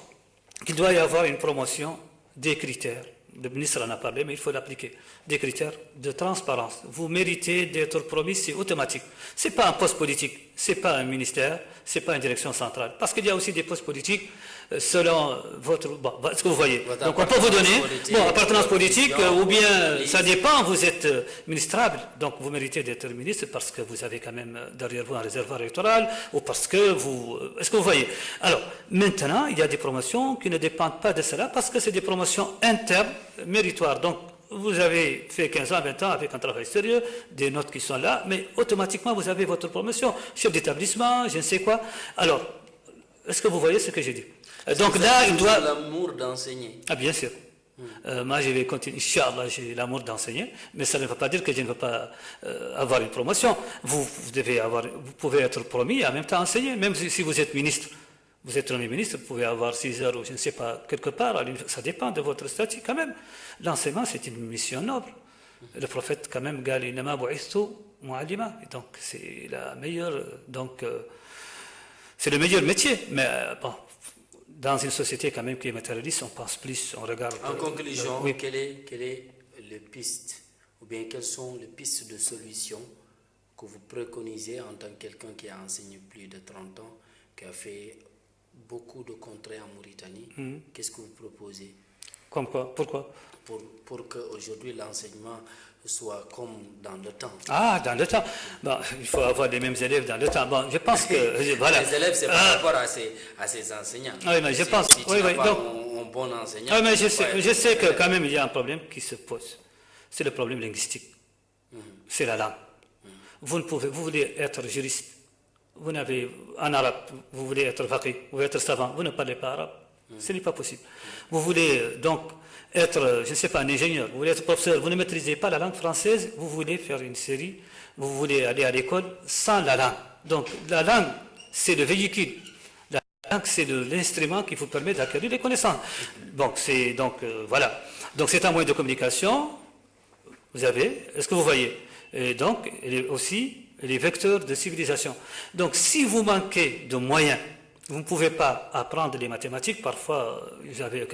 qu'il doit y avoir une promotion des critères le ministre en a parlé, mais il faut l'appliquer. Des critères de transparence. Vous méritez d'être promis, c'est automatique. Ce n'est pas un poste politique, ce n'est pas un ministère, ce n'est pas une direction centrale. Parce qu'il y a aussi des postes politiques selon votre... Bon, ce que vous voyez. Donc on peut vous donner appartenance politique, ou bien, ça dépend, vous êtes ministrable, donc vous méritez d'être ministre parce que vous avez quand même derrière vous un réservoir électoral, ou parce que vous... Est-ce que vous voyez? Alors, maintenant, il y a des promotions qui ne dépendent pas de cela, parce que c'est des promotions internes, méritoires. Donc, vous avez fait 15 ans, 20 ans avec un travail sérieux, des notes qui sont là, mais automatiquement, vous avez votre promotion. Chef d'établissement, je ne sais quoi. Alors, est-ce que vous voyez ce que j'ai dit? Donc là, il doit... l'amour d'enseigner. Ah, bien sûr. Moi, je vais continuer. Inch'Allah, j'ai l'amour d'enseigner, mais ça ne veut pas dire que je ne veux pas avoir une promotion. Vous pouvez être promis et en même temps enseigner, même si vous êtes ministre. Vous êtes Premier ministre, vous pouvez avoir 6 heures ou je ne sais pas, quelque part, ça dépend de votre statut quand même. L'enseignement, c'est une mission noble. Le prophète, quand même, قال إنما بعثت معلما. Donc, c'est la meilleure, c'est le meilleur métier. Mais bon, dans une société quand même qui est matérialiste, on pense plus, on regarde... En conclusion, oui. quelle est les pistes, ou bien quelles sont les pistes de solutions que vous préconisez en tant que quelqu'un qui a enseigné plus de 30 ans, qui a fait beaucoup de contrées en Mauritanie? Qu'est-ce que vous proposez? Comme quoi? Pourquoi? Pour qu'aujourd'hui l'enseignement soit comme dans le temps. Ah, dans le temps. Bon, il faut avoir les mêmes élèves dans le temps. Bon, je pense que... voilà. Les élèves, c'est par rapport à ces enseignants. Oui, mais je pense... Si tu n'as pas un bon enseignant... Oui, mais je sais que quand même, il y a un problème qui se pose. C'est le problème linguistique. C'est la langue. Vous voulez être juriste. Vous n'avez... En arabe, vous voulez être faqih, vous voulez être savant. Vous ne parlez pas arabe. Ce n'est pas possible. Vous voulez donc être, je ne sais pas, un ingénieur, vous voulez être professeur, vous ne maîtrisez pas la langue française, vous voulez faire une série, vous voulez aller à l'école sans la langue. Donc la langue, c'est le véhicule. La langue, c'est l'instrument qui vous permet d'acquérir les connaissances. Voilà. Donc c'est un moyen de communication, vous avez, est-ce que vous voyez? Et donc, il est aussi les vecteurs de civilisation. Donc si vous manquez de moyens, vous ne pouvez pas apprendre les mathématiques. Parfois, vous avez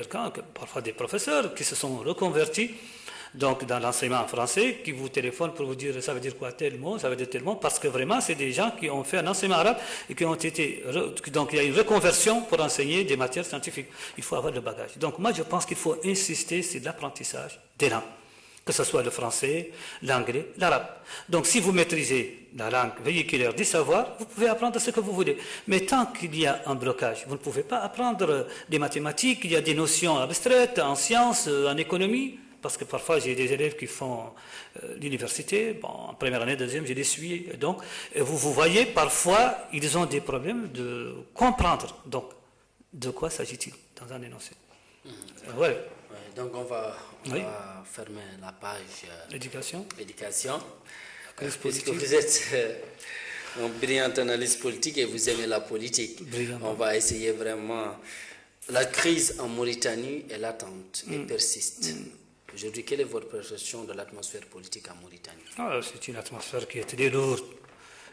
parfois des professeurs qui se sont reconvertis donc dans l'enseignement français, qui vous téléphonent pour vous dire ça veut dire quoi tel mot, ça veut dire tel mot, parce que vraiment, c'est des gens qui ont fait un enseignement arabe et qui ont été... Donc, il y a une reconversion pour enseigner des matières scientifiques. Il faut avoir le bagage. Donc, moi, je pense qu'il faut insister sur l'apprentissage des langues, que ce soit le français, l'anglais, l'arabe. Donc, si vous maîtrisez la langue véhiculaire du savoir, vous pouvez apprendre ce que vous voulez. Mais tant qu'il y a un blocage, vous ne pouvez pas apprendre des mathématiques, il y a des notions abstraites en sciences, en économie, parce que parfois j'ai des élèves qui font l'université, en première année, deuxième, je les suis. Donc, vous voyez, parfois, ils ont des problèmes de comprendre. Donc, de quoi s'agit-il dans un énoncé? Voilà. Donc on va fermer la page éducation. Puisque vous êtes un brillant analyste politique et vous aimez la politique, on va essayer vraiment. La crise en Mauritanie est latente et persiste. Aujourd'hui, quelle est votre perception de l'atmosphère politique en Mauritanie? C'est une atmosphère qui est très lourde.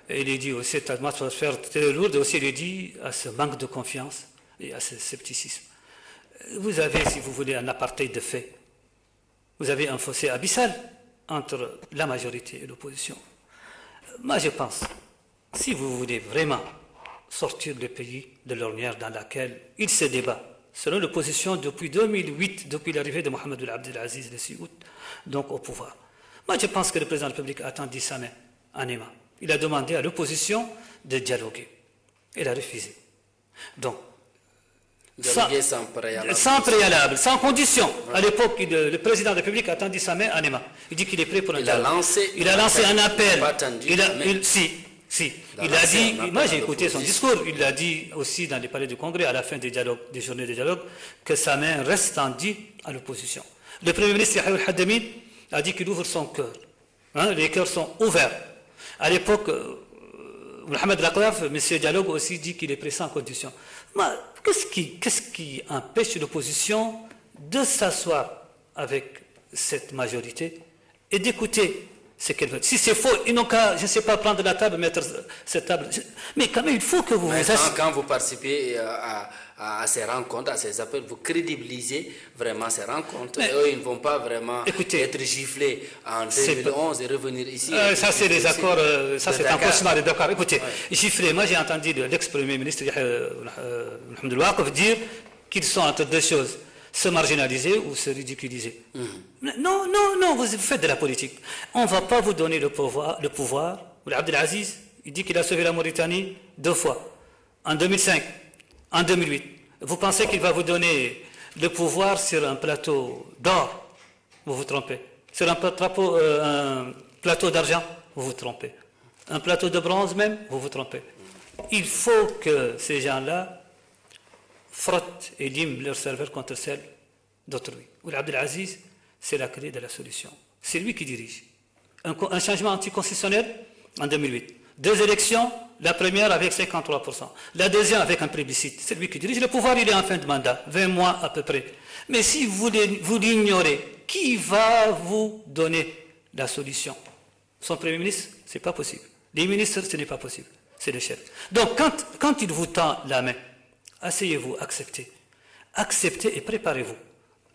Et il est dit aussi, cette atmosphère très lourde, aussi il est dit à ce manque de confiance et à ce scepticisme. Vous avez, si vous voulez, un apartheid de fait. Vous avez un fossé abyssal entre la majorité et l'opposition. Moi, je pense, si vous voulez vraiment sortir le pays de l'ornière dans laquelle il se débat, selon l'opposition depuis 2008, depuis l'arrivée de Mohamed Abdelaziz le 6 août, donc au pouvoir. Moi, je pense que le président de la République a tendu sa main en aimant. Il a demandé à l'opposition de dialoguer. Elle a refusé. Donc, sans préalable. Sans préalable, sans condition. Ouais. À l'époque, le président de la République a tendu sa main en aimant. Il dit qu'il est prêt pour un dialogue. Il a lancé un appel. Il a dit, moi j'ai écouté son discours, il a dit aussi dans les palais du Congrès, à la fin des journées de dialogue, que sa main reste tendue à l'opposition. Le Premier ministre Yahya al-Haddamid a dit qu'il ouvre son cœur. Les cœurs sont ouverts. À l'époque, Mohamed Lakraf, M. Dialogue aussi dit qu'il est prêt sans condition. Qu'est-ce qui empêche l'opposition de s'asseoir avec cette majorité et d'écouter c'est qu'elle veut. Si c'est faux, ils n'ont qu'à, je ne sais pas, prendre la table, mettre cette table. Mais quand même, il faut que vous... Quand vous participez à ces rencontres, à ces appels, vous crédibilisez vraiment ces rencontres. Et eux, ils ne vont pas vraiment être giflés en 2011 et revenir ici. Ça, c'est les accords, ça c'est un cauchemar de Dakar. Écoutez, giflés, moi j'ai entendu l'ex-premier ministre Mohamed Ouakif dire qu'ils sont entre deux choses, se marginaliser ou se ridiculiser. Non, non, non, vous faites de la politique. On ne va pas vous donner le pouvoir. Abdelaziz, il dit qu'il a sauvé la Mauritanie 2 fois, en 2005, en 2008. Vous pensez qu'il va vous donner le pouvoir sur un plateau d'or? Vous vous trompez. Sur un plateau d'argent? Vous vous trompez. Un plateau de bronze même? Vous vous trompez. Il faut que ces gens-là frottent et liment leur cervelle contre celle d'autrui. Abdelaziz, c'est la clé de la solution. C'est lui qui dirige. Un changement anticonstitutionnel en 2008. 2 élections, la première avec 53%. La deuxième avec un plébiscite. C'est lui qui dirige. Le pouvoir, il est en fin de mandat, 20 mois à peu près. Mais si vous l'ignorez, qui va vous donner la solution? Son Premier ministre, ce n'est pas possible. Les ministres, ce n'est pas possible. C'est le chef. Donc, quand il vous tend la main, asseyez-vous, acceptez. Acceptez et préparez-vous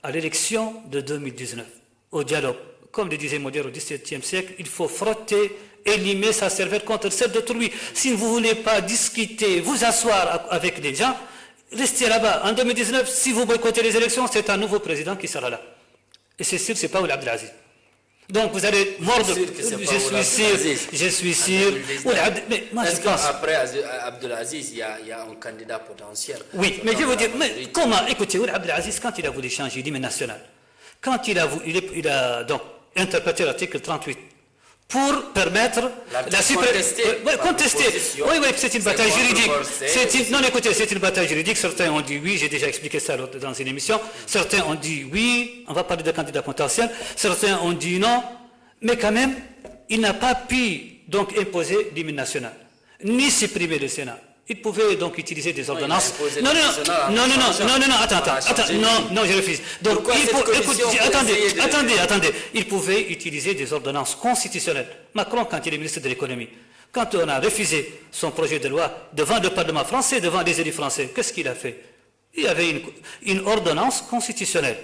à l'élection de 2019, au dialogue. Comme le disait Molière au XVIIe siècle, il faut frotter et limer sa cervelle contre celle d'autrui. Si vous ne voulez pas discuter, vous asseoir avec les gens, restez là-bas. En 2019, si vous boycottez les élections, c'est un nouveau président qui sera là. Et c'est sûr que ce n'est pas Ould Abdelaziz. Donc vous allez mordre. Je suis sûr. Mais moi, je pense. Après Abdelaziz, il y a un candidat potentiel. Oui, mais je vais vous dire, mais comment? Écoutez, Ould Abdelaziz, quand il a voulu changer l'hymne national, quand il a donc interprété l'article 38 pour permettre la suppression. Contester. Oui, c'est une bataille juridique. Non, écoutez, c'est une bataille juridique. Certains ont dit oui, j'ai déjà expliqué ça dans une émission. Certains ont dit oui, on va parler de candidats potentiels. Certains ont dit non. Mais quand même, il n'a pas pu donc imposer l'hymne national, ni supprimer le Sénat. Il pouvait donc utiliser des ordonnances. Non, attends, non, je refuse. Donc, attendez. Il pouvait utiliser des ordonnances constitutionnelles. Macron, quand il est ministre de l'économie, quand on a refusé son projet de loi devant le Parlement français, devant les élus français, qu'est-ce qu'il a fait? Il y avait une ordonnance constitutionnelle.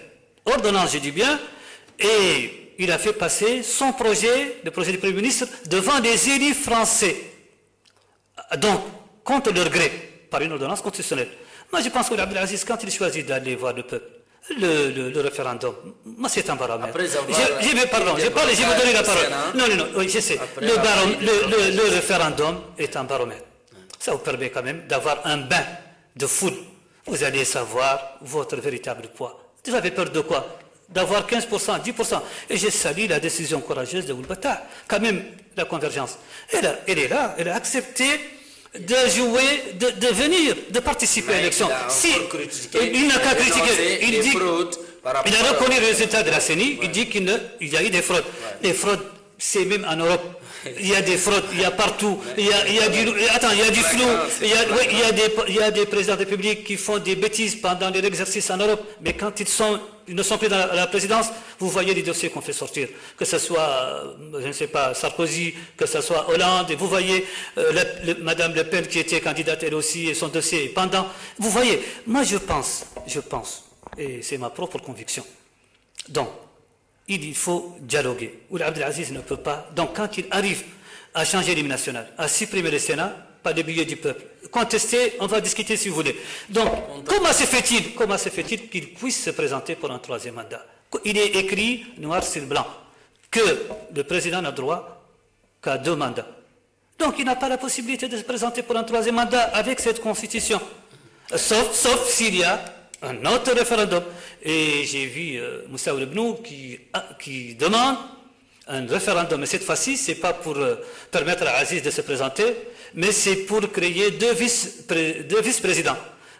Ordonnance, je dis bien, et il a fait passer son projet, le projet du Premier ministre, devant les élus français. Donc, contre leur gré, par une ordonnance constitutionnelle. Moi, je pense que Abdelaziz, quand il choisit d'aller voir le peuple, le référendum, moi, c'est un baromètre. Je vais donner la parole. Non, oui, je sais. Le référendum est un baromètre. Ça vous permet quand même d'avoir un bain de foule. Vous allez savoir votre véritable poids. Vous avez peur de quoi? D'avoir 15%, 10%. Et j'ai salué la décision courageuse de Ould Battah. Quand même, la convergence. Elle est là, elle a accepté de jouer, de venir, de participer à l'élection. Il n'a qu'à critiquer. Il a reconnu le résultat de la CENI, il dit qu'il y a eu des fraudes. Les fraudes, c'est même en Europe. Il y a des fraudes, il y a partout. Il y a du flou. Il y a des présidents de la République qui font des bêtises pendant leur exercice en Europe. Mais quand ils ne sont plus dans la présidence, vous voyez les dossiers qu'on fait sortir. Que ce soit, je ne sais pas, Sarkozy, que ce soit Hollande, et vous voyez Madame Le Pen qui était candidate elle aussi, et son dossier est pendant. Vous voyez, moi je pense, et c'est ma propre conviction. Donc, il faut dialoguer. Ould Abdelaziz ne peut pas. Donc, quand il arrive à changer l'hymne national, à supprimer le Sénat, pas le billet du peuple, contester, on va discuter si vous voulez. Donc, comment se fait-il qu'il puisse se présenter pour un 3e mandat? Il est écrit, noir sur blanc, que le président n'a droit qu'à 2 mandats. Donc, il n'a pas la possibilité de se présenter pour un 3e mandat avec cette constitution. Sauf s'il y a un autre référendum. Et j'ai vu Moussa Oulebnou qui demande un référendum. Mais cette fois-ci, ce n'est pas pour permettre à Aziz de se présenter, mais c'est pour créer 2 vice-présidents.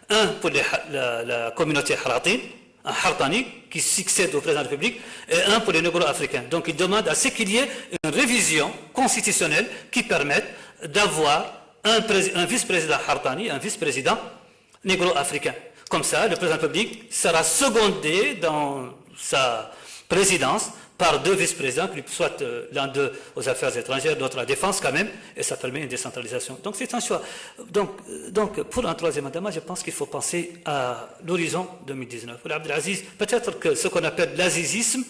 Un pour la communauté Haratin, un Hartani, qui succède au président de la République, et un pour les négro-africains. Donc il demande à ce qu'il y ait une révision constitutionnelle qui permette d'avoir un vice-président Hartani, un vice-président négro-africain. Comme ça, le président de la République sera secondé dans sa présidence par 2 vice-présidents, soit l'un d'eux aux affaires étrangères, l'autre à la défense quand même, et ça permet une décentralisation. Donc c'est un choix. Donc pour un 3e mandat, je pense qu'il faut penser à l'horizon 2019. Abdelaziz, peut-être que ce qu'on appelle l'azizisme,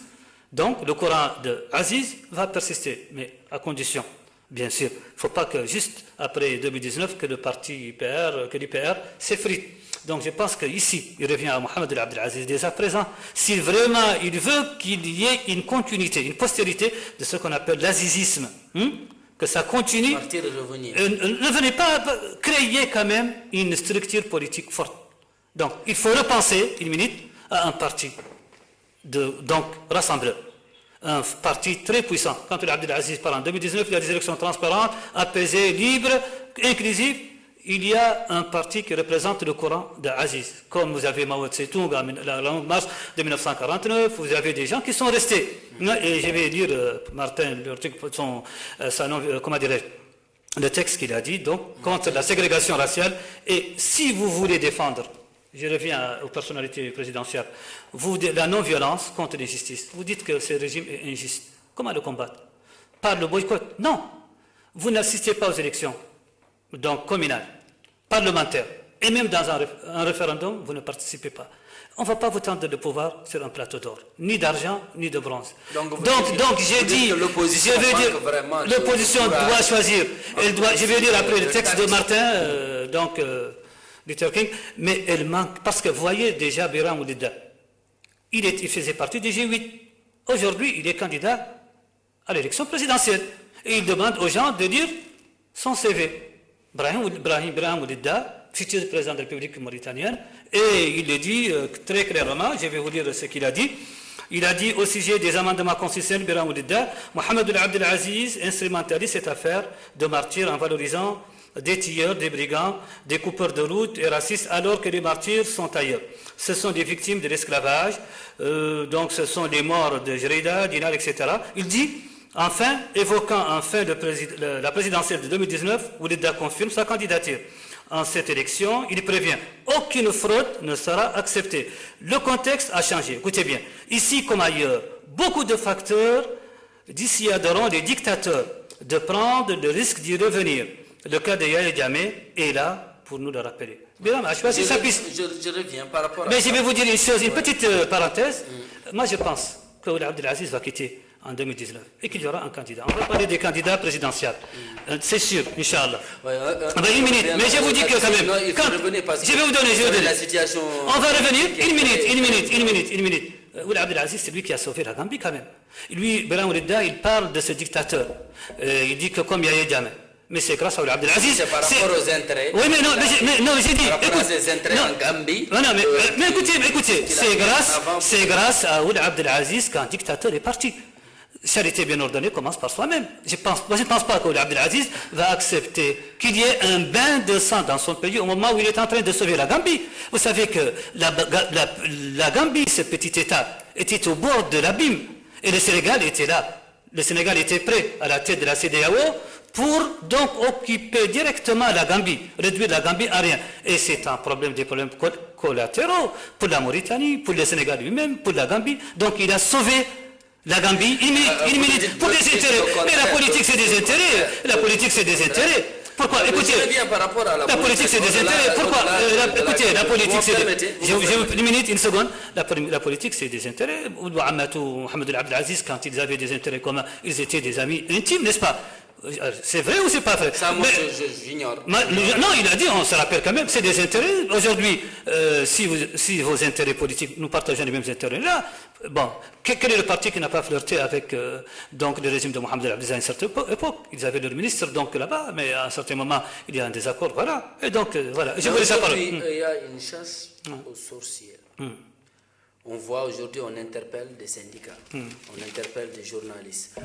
donc le Coran de Aziz va persister, mais à condition, bien sûr, il ne faut pas que juste après 2019 que le parti IPR, que l'IPR s'effrite. Donc je pense qu'ici, il revient à Mohamed Abdelaziz dès à présent, si vraiment il veut qu'il y ait une continuité, une postérité de ce qu'on appelle l'azizisme, que ça continue. Partir et revenir. Ne venez pas créer quand même une structure politique forte. Donc il faut repenser une minute à un parti donc rassembleur. Un parti très puissant. Quand Abdelaziz parle en 2019, il y a des élections transparentes, apaisées, libres, inclusives. Il y a un parti qui représente le Coran d'Aziz. Comme vous avez Mao Tse-tung, la longue marche de 1949, vous avez des gens qui sont restés. Et je vais lire, Martin, comment dirais-je, le texte qu'il a dit, donc, contre la ségrégation raciale. Et si vous voulez défendre, je reviens aux personnalités présidentielles, la non-violence contre l'injustice, vous dites que ce régime est injuste. Comment le combattre? Par le boycott? Non. Vous n'assistez pas aux élections. Donc communal, parlementaire, et même dans un référendum, vous ne participez pas. On ne va pas vous tendre le pouvoir sur un plateau d'or, ni d'argent, ni de bronze. Donc j'ai dit, l'opposition doit choisir. Je vais lire après le texte de Martin, Luther King, mais elle manque, parce que vous voyez déjà Biram Oulida, il faisait partie du G8. Aujourd'hui, il est candidat à l'élection présidentielle. Et il demande aux gens de lire son CV. Biram Oulida, futur président de la République mauritanienne, et il le dit très clairement, je vais vous lire ce qu'il a dit. Il a dit au sujet des amendements constitutionnels, Biram Oulida, Mohamed Abdelaziz instrumentalise cette affaire de martyrs en valorisant des tueurs, des brigands, des coupeurs de route et racistes, alors que les martyrs sont ailleurs. Ce sont des victimes de l'esclavage, donc ce sont les morts de Jreda, Dinar, etc. Il dit, enfin, évoquant enfin la présidentielle de 2019, Oulida confirme sa candidature. En cette élection, il prévient, aucune fraude ne sera acceptée. Le contexte a changé. Écoutez bien, ici comme ailleurs, beaucoup de facteurs dissuaderont les dictateurs de prendre le risque d'y revenir. Le cas de Yahya Jammeh est là pour nous le rappeler. Je reviens par rapport à mais ça. Je vais vous dire une chose, une petite parenthèse. Moi, je pense que Abdelaziz va quitter en 2019 et qu'il y aura un candidat. On va parler des candidats présidentiels. C'est sûr, Inch'Allah. Une minute, mais je vous dis que quand même... je vais vous donner, la situation... On va revenir, une minute. Abdelaziz, c'est lui qui a sauvé la Gambie quand même. Lui, Biram Oulida, il parle de ce dictateur. Il dit que comme Yahya Jammeh. Mais c'est grâce à Abdelaziz. C'est par rapport aux intérêts. Oui, mais non, j'ai dit. Par rapport à ses intérêts en Gambie. Non, mais écoutez, c'est grâce à Abdelaziz qu'un dictateur est parti. Charité bien ordonnée commence par soi-même. Je ne pense pas qu'Abdelaziz va accepter qu'il y ait un bain de sang dans son pays au moment où il est en train de sauver la Gambie. Vous savez que la Gambie, ce petit État, était au bord de l'abîme. Et le Sénégal était là. Le Sénégal était prêt à la tête de la CEDEAO pour donc occuper directement la Gambie, réduire la Gambie à rien. Et c'est des problèmes collatéraux pour la Mauritanie, pour le Sénégal lui-même, pour la Gambie. Donc il a sauvé la Gambie, une minute, pour des intérêts. Mais la politique, c'est des intérêts. La politique, c'est des intérêts. Pourquoi? Écoutez, la politique, c'est des intérêts. Pourquoi? Écoutez, la politique, c'est des... Une minute, une seconde. La politique, c'est des intérêts. Mohamed Abdelaziz, quand ils avaient des intérêts communs, ils étaient des amis intimes, n'est-ce pas? C'est vrai ou c'est pas vrai? Ça, moi, j'ignore. Non, il a dit, on se rappelle quand même, c'est des intérêts. Aujourd'hui, si vos intérêts politiques, nous partageons les mêmes intérêts là, bon, quel est le parti qui n'a pas flirté avec donc le régime de Mohamed Abdelaziz à une certaine époque? Ils avaient leur ministre donc là-bas, mais à un certain moment, il y a un désaccord, voilà. Et donc, voilà, je voulais savoir. Il y a une chasse aux sorcières. On voit aujourd'hui, on interpelle des syndicats, on interpelle des journalistes.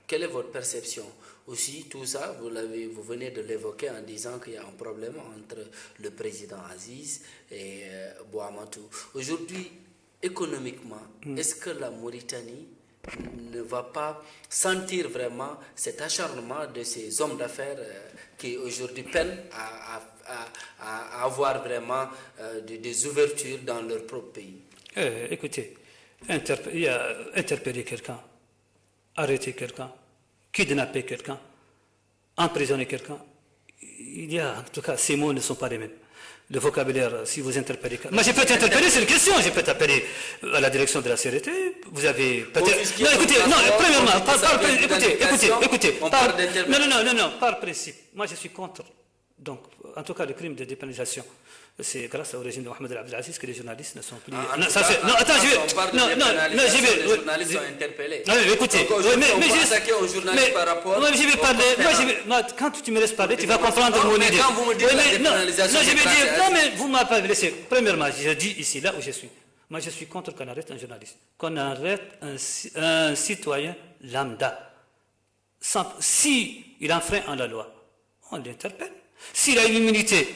Quelle est votre perception? Aussi, tout ça, vous venez de l'évoquer en disant qu'il y a un problème entre le président Aziz et Bouamatou. Aujourd'hui, économiquement, est-ce que la Mauritanie ne va pas sentir vraiment cet acharnement de ces hommes d'affaires qui aujourd'hui peinent à avoir vraiment des ouvertures dans leur propre pays? Écoutez, interpeller quelqu'un, arrêter quelqu'un, kidnapper quelqu'un, emprisonner quelqu'un. Il y a, en tout cas, ces mots ne sont pas les mêmes. Le vocabulaire, si vous interpellez... Moi, je peux t'interpeller, c'est une question. Je peux t'appeler à la direction de la CRT. Vous avez peut-être... Non, écoutez, non, premièrement, écoutez. Non, par principe. Moi, je suis contre. Donc, en tout cas, le crime de dépénalisation, c'est grâce au régime de Mohamed Abdelaziz que les journalistes ne sont plus... Les journalistes sont interpellés. Non, écoutez, mais je attaquer aux journalistes par rapport... Moi, je vais parler... Quand tu me laisses parler, tu vas comprendre mon idée. Quand vous me dites la dépénalisation... Non, je vais dire... Non, mais vous ne m'avez pas laissé. Premièrement, je dis ici, là où je suis. Moi, je suis contre qu'on arrête un journaliste. Qu'on arrête un citoyen lambda. Si il enfreint la loi, on l'interpelle. S'il a une immunité,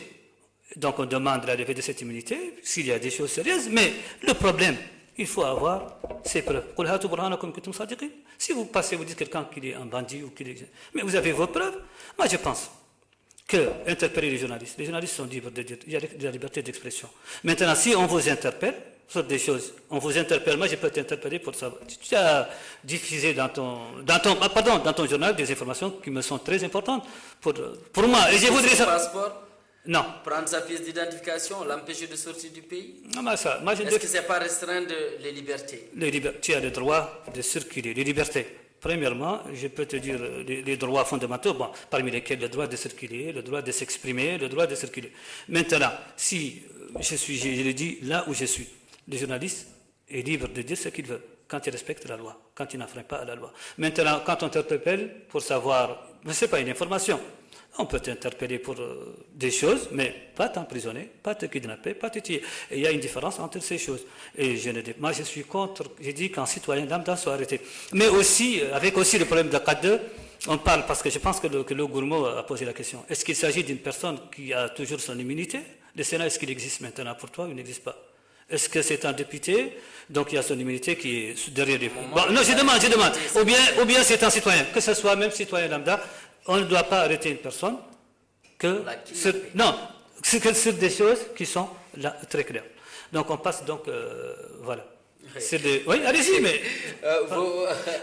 donc on demande la levée de cette immunité, s'il y a des choses sérieuses, mais le problème, il faut avoir ses preuves. Si vous passez, vous dites quelqu'un qu'il est un bandit, ou qu'il est... mais vous avez vos preuves. Moi, je pense que interpeller les journalistes sont libres de dire, il y a de la liberté d'expression. Maintenant, si on vous interpelle sur des choses, on vous interpelle, moi je peux t'interpeller pour savoir. Tu as diffusé dans ton journal des informations qui me sont très importantes pour moi. Et je voudrais savoir. Passeport? Non. Prendre sa pièce d'identification, l'empêcher de sortir du pays? Non, est-ce que ce n'est pas restreindre les libertés? Tu as le droit de circuler, les libertés. Premièrement, je peux te dire les droits fondamentaux, parmi lesquels le droit de circuler, le droit de s'exprimer, le droit de circuler. Maintenant, si je le dis là où je suis, le journaliste est libre de dire ce qu'il veut, quand il respecte la loi, quand il n'enfreint pas à la loi. Maintenant, quand on t'interpelle pour savoir, ce n'est pas une information, on peut t'interpeller pour des choses, mais pas t'emprisonner, pas te kidnapper, pas te tuer. Et il y a une différence entre ces choses. Et moi, je suis contre, j'ai dit qu'un citoyen lambda soit arrêté. Mais aussi, avec aussi le problème de K2, on parle, parce que je pense que le Gourmaud a posé la question, est-ce qu'il s'agit d'une personne qui a toujours son immunité? Le Sénat, est-ce qu'il existe maintenant pour toi ou il n'existe pas? Est-ce que c'est un député, donc il y a son immunité qui est derrière lui? Non, je demande. Ou bien c'est un citoyen, que ce soit même citoyen lambda, on ne doit pas arrêter une personne sur des choses qui sont là, très claires. Donc on passe donc, voilà. Oui, allez-y, mais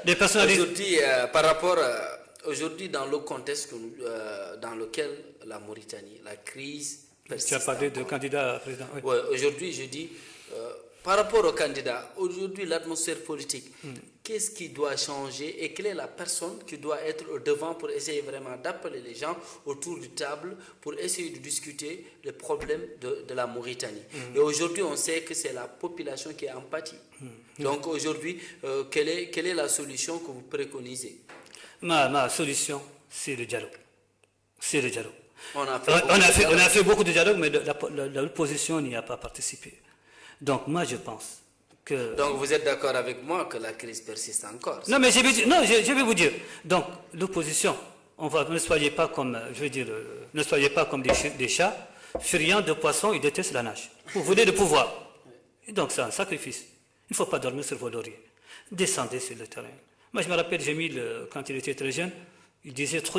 les personnes... Aujourd'hui, par rapport... Aujourd'hui, dans le contexte dans lequel la Mauritanie, la crise persiste... Tu as parlé de candidat à président. Oui, aujourd'hui, je dis, par rapport au candidat, aujourd'hui, l'atmosphère politique, qu'est-ce qui doit changer et quelle est la personne qui doit être au devant pour essayer vraiment d'appeler les gens autour de table pour essayer de discuter les problèmes de la Mauritanie. Et aujourd'hui, on sait que c'est la population qui est en pâtit. Donc aujourd'hui, quelle est la solution que vous préconisez? Ma solution, c'est le dialogue. C'est le dialogue. On a fait beaucoup de dialogue, mais l'opposition n'y a pas participé. Donc moi, je pense que... Donc vous êtes d'accord avec moi que la crise persiste encore? Non, mais je vais vous dire. Donc l'opposition, ne soyez pas comme, ne soyez pas comme des chats, friands de poissons, ils détestent la nage. Vous voulez le pouvoir. Et donc c'est un sacrifice. Il ne faut pas dormir sur vos lauriers. Descendez sur le terrain. Moi, je me rappelle, Jamil, quand il était très jeune, il disait «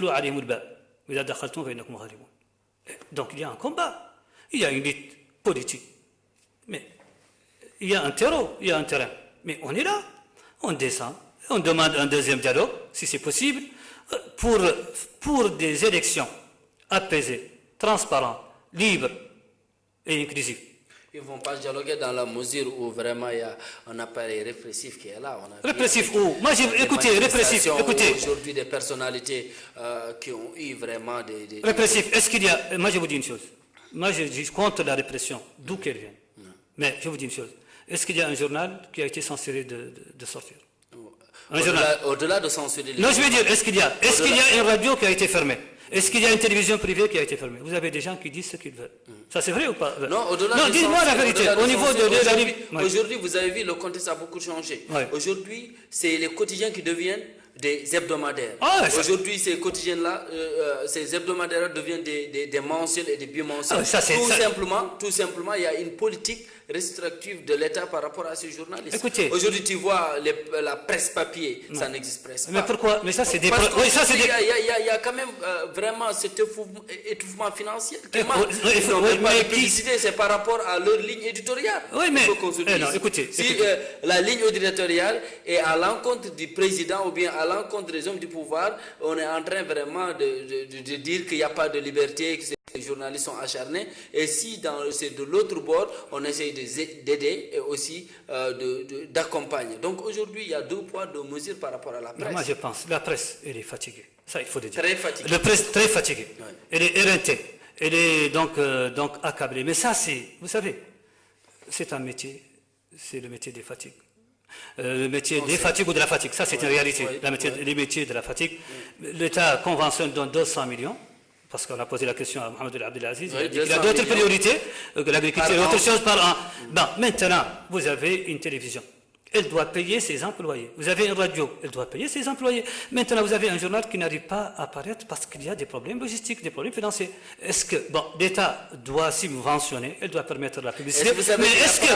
Donc, il y a un combat, il y a une lutte politique. Mais il y a un terreau, il y a un terrain. Mais on est là, on descend, on demande un deuxième dialogue, si c'est possible, pour des élections apaisées, transparentes, libres et inclusives. Ils ne vont pas dialoguer dans la mesure où vraiment il y a un appareil répressif qui est là. Répressif où? Moi, écoutez, répressif, écoutez. Aujourd'hui, des personnalités qui ont eu vraiment des... Répressif, est-ce qu'il y a... Moi, je vous dis une chose. Moi, je dis contre la répression, d'où qu'elle vienne. Mais je vous dis une chose. Est-ce qu'il y a un journal qui a été censuré de sortir? Au-delà de censurer... Non, je veux dire, est-ce qu'il y a une radio qui a été fermée? Est-ce qu'il y a une télévision privée qui a été fermée? Vous avez des gens qui disent ce qu'ils veulent. Ça, c'est vrai ou pas? Non, au-delà non, dites-moi la vérité. Au niveau de la vie. Aujourd'hui, vous avez vu, le contexte a beaucoup changé. Ouais. Aujourd'hui, c'est les quotidiens qui deviennent des hebdomadaires. Aujourd'hui, ces quotidiens-là, ces hebdomadaires deviennent des mensuels et des bimensuels. Tout simplement, il y a une politique restrictive de l'État par rapport à ces journalistes. Écoutez, aujourd'hui, tu vois la presse papier, ça n'existe presque pas. Mais pourquoi? Mais ça, c'est des... Il y a quand même vraiment cet étouffement financier. Ils n'ont même pas de publicité, c'est par rapport à leur ligne éditoriale. Oui, mais si la ligne éditoriale est à l'encontre du président ou bien à l'encontre des hommes du pouvoir, on est en train vraiment de dire qu'il n'y a pas de liberté, que les journalistes sont acharnés. Et si c'est de l'autre bord, on essaye d'aider et aussi d'accompagner. Donc aujourd'hui, il y a 2 poids, 2 mesures par rapport à la presse. Moi, je pense la presse, elle est fatiguée. Ça, il faut le dire. Très fatiguée. La presse, très fatiguée. Oui. Elle est éreintée. Elle est donc accablée. Mais ça, vous savez, c'est un métier. C'est le métier des fatigues. Le métier des fatigues ou de la fatigue. Ça, c'est une réalité. Les métiers de la fatigue. L'État conventionne dans 200 millions. Parce qu'on a posé la question à Mohamed El Abdelaziz, il a d'autres priorités, l'agriculture et autre chose par an. Bon, maintenant, vous avez une télévision. Elle doit payer ses employés. Vous avez une radio, elle doit payer ses employés. Maintenant, vous avez un journal qui n'arrive pas à apparaître parce qu'il y a des problèmes logistiques, des problèmes financiers. Est-ce que, l'État doit subventionner, elle doit permettre la publicité. Mais est-ce que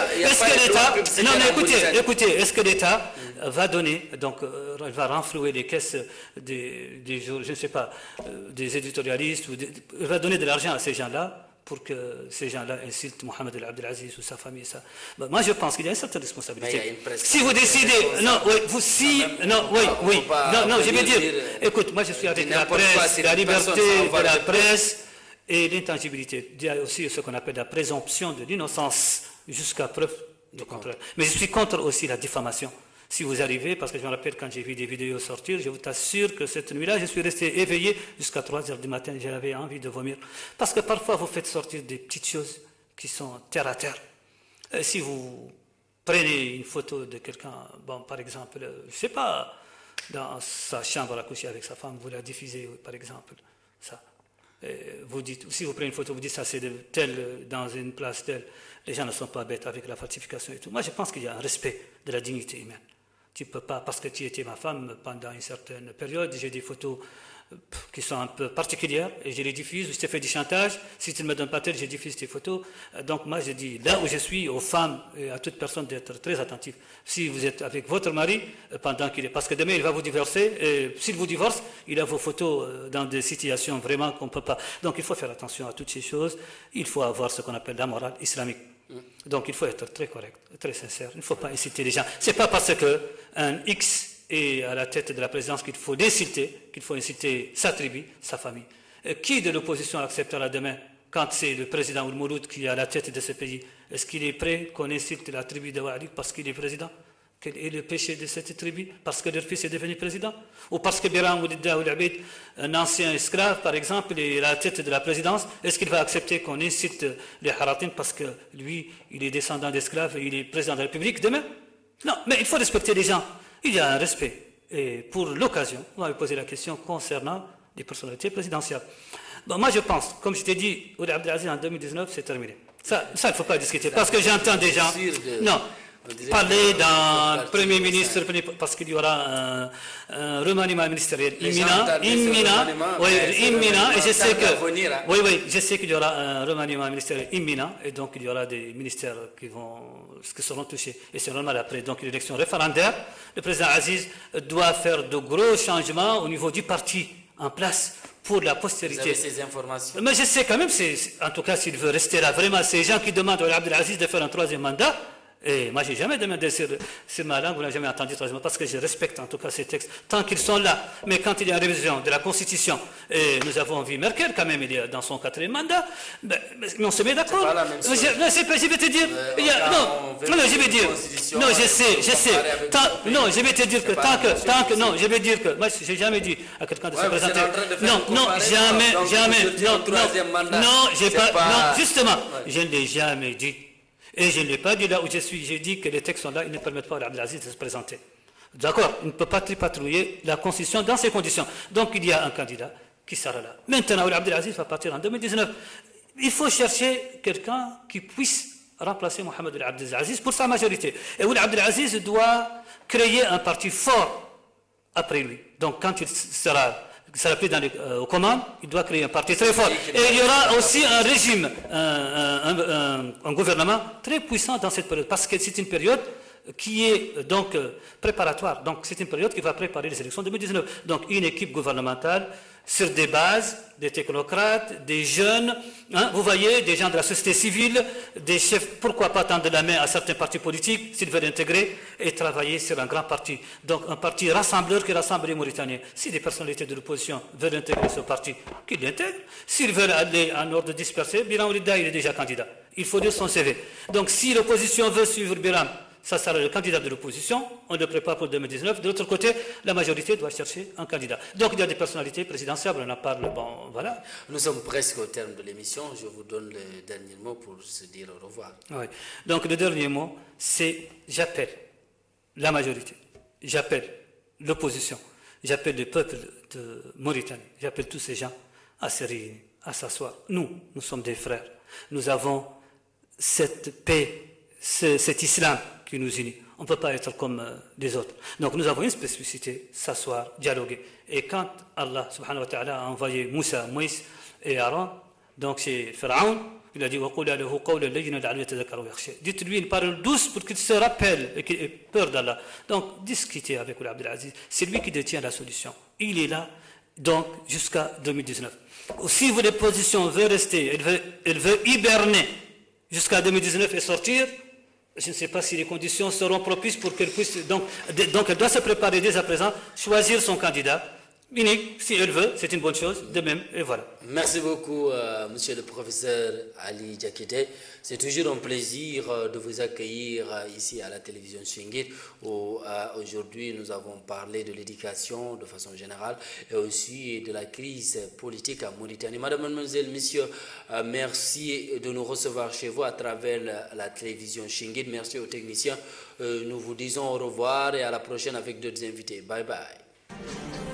l'État, non, mais écoutez, est-ce que l'État va donner, donc, elle va renflouer les caisses des je ne sais pas, des éditorialistes, elle va donner de l'argent à ces gens-là pour que ces gens-là insultent Mohamed El Abdelaziz ou sa famille. Ça. Moi, je pense qu'il y a une certaine responsabilité. Si vous décidez... Non, je vais dire... Écoute, moi, je suis avec la presse, la liberté de la presse et l'intangibilité. Il y a aussi ce qu'on appelle la présomption de l'innocence jusqu'à preuve du contraire. Mais je suis contre aussi la diffamation. Si vous arrivez, parce que je me rappelle quand j'ai vu des vidéos sortir, je vous assure que cette nuit-là, je suis resté éveillé jusqu'à 3 heures du matin, j'avais envie de vomir. Parce que parfois, vous faites sortir des petites choses qui sont terre à terre. Si vous prenez une photo de quelqu'un, par exemple, je ne sais pas, dans sa chambre à coucher avec sa femme, vous la diffusez, par exemple, ça. Vous dites, si vous prenez une photo, vous dites ça c'est de tel, dans une place telle, les gens ne sont pas bêtes avec la falsification et tout. Moi, je pense qu'il y a un respect de la dignité humaine. Tu ne peux pas, parce que tu étais ma femme pendant une certaine période, j'ai des photos qui sont un peu particulières et je les diffuse, je t'ai fait du chantage, si tu ne me donnes pas tel, je diffuse tes photos. Donc moi je dis, là où je suis, aux femmes et à toute personne d'être très attentif. Si vous êtes avec votre mari, pendant qu'il est, parce que demain il va vous divorcer, et s'il vous divorce, il a vos photos dans des situations vraiment qu'on ne peut pas. Donc il faut faire attention à toutes ces choses, il faut avoir ce qu'on appelle la morale islamique. Donc il faut être très correct, très sincère, il ne faut pas inciter les gens. Ce n'est pas parce qu'un X est à la tête de la présidence qu'il faut l'insulter, qu'il faut inciter sa tribu, sa famille. Qui de l'opposition acceptera demain, quand c'est le président Oumourou qui est à la tête de ce pays, est-ce qu'il est prêt qu'on insulte la tribu de Ouali parce qu'il est président? Quel est le péché de cette tribu? Parce que leur fils est devenu président? Ou parce que Biram Oulidda Oulabid, un ancien esclave, par exemple, est à la tête de la présidence, est-ce qu'il va accepter qu'on incite les Haratin parce que lui, il est descendant d'esclaves et il est président de la République demain? Non, mais il faut respecter les gens. Il y a un respect. Et pour l'occasion, on va me poser la question concernant les personnalités présidentielles. Moi, je pense, comme je t'ai dit, Ould Abdelaziz en 2019, c'est terminé. Ça, il ne faut pas discuter. Parce que j'entends des gens... Non. Parler d'un Premier ministre, parce qu'il y aura un remaniement ministériel imminent, et je sais que, je sais qu'il y aura un remaniement ministériel imminent, et donc il y aura des ministères qui seront touchés, et c'est normal après, donc l'élection référendaire, le président Aziz doit faire de gros changements au niveau du parti en place pour la postérité. Vous avez ces informations? Mais je sais quand même, en tout cas s'il veut rester là, vraiment, ces gens qui demandent à Abdelaziz de faire un 3e mandat. Et moi, je n'ai jamais demandé sur ma langue, vous n'avez jamais entendu troisièmement, parce que je respecte en tout cas ces textes, tant qu'ils sont là. Mais quand il y a une révision de la Constitution, et nous avons vu Merkel, quand même, il est dans son 4e mandat, mais on se met d'accord. C'est pas la même chose. Je vais te dire. Je vais dire. Non, je sais. Je vais te dire que tant que. Non, je vais dire que. Moi, je n'ai jamais dit à quelqu'un de se présenter. Non, jamais. Non, j'ai pas. Non, justement, je ne l'ai jamais dit. Et je ne l'ai pas dit là où je suis. J'ai dit que les textes sont là, ils ne permettent pas à Abdelaziz de se présenter. D'accord? Il ne peut pas tripatrouiller la Constitution dans ces conditions. Donc il y a un candidat qui sera là. Maintenant, Abdelaziz va partir en 2019. Il faut chercher quelqu'un qui puisse remplacer Mohamed El Abdelaziz pour sa majorité. Et Abdelaziz doit créer un parti fort après lui. Donc quand il sera pris aux commandes, il doit créer un parti très fort. Et il y aura aussi un régime, un gouvernement très puissant dans cette période, parce que c'est une période qui est donc préparatoire. Donc c'est une période qui va préparer les élections 2019. Donc une équipe gouvernementale sur des bases, des technocrates, des jeunes, hein, vous voyez, des gens de la société civile, des chefs, pourquoi pas tendre la main à certains partis politiques s'ils veulent intégrer et travailler sur un grand parti. Donc un parti rassembleur qui rassemble les Mauritaniens. Si des personnalités de l'opposition veulent intégrer ce parti, qu'ils l'intègrent. S'ils veulent aller en ordre dispersé, Biram Oulida, il est déjà candidat. Il faut lire son CV. Donc si l'opposition veut suivre Biram, ça sera le candidat de l'opposition, on le prépare pour 2019. De l'autre côté, la majorité doit chercher un candidat. Donc il y a des personnalités présidentielles, on en parle, bon, voilà. Nous sommes presque au terme de l'émission, je vous donne le dernier mot pour se dire au revoir. Oui. Donc le dernier mot, c'est j'appelle la majorité, j'appelle l'opposition, j'appelle le peuple de Mauritanie, j'appelle tous ces gens à se réunir, à s'asseoir. Nous sommes des frères, nous avons cette paix, cet islam qui nous unit. On ne peut pas être comme les autres. Donc nous avons une spécificité, s'asseoir, dialoguer. Et quand Allah subhanahu wa ta'ala a envoyé Moussa, Moïse et Aaron, donc c'est Pharaon, il a dit dites-lui une parole douce pour qu'il se rappelle et qu'il ait peur d'Allah. Donc discutez avec Abdelaziz, c'est lui qui détient la solution. Il est là donc jusqu'à 2019. Si l'opposition veut rester, elle veut hiberner jusqu'à 2019 et sortir, je ne sais pas si les conditions seront propices pour qu'elle puisse... Donc elle doit se préparer dès à présent, choisir son candidat. Unique, si elle veut, c'est une bonne chose, de même, et voilà. Merci beaucoup, monsieur le professeur Ali Diakité. C'est toujours un plaisir de vous accueillir ici à la télévision Swingit, où aujourd'hui nous avons parlé de l'éducation de façon générale et aussi de la crise politique en Mauritanie. Madame, mademoiselle, messieurs, merci de nous recevoir chez vous à travers la télévision Swingit. Merci aux techniciens. Nous vous disons au revoir et à la prochaine avec d'autres invités. Bye bye.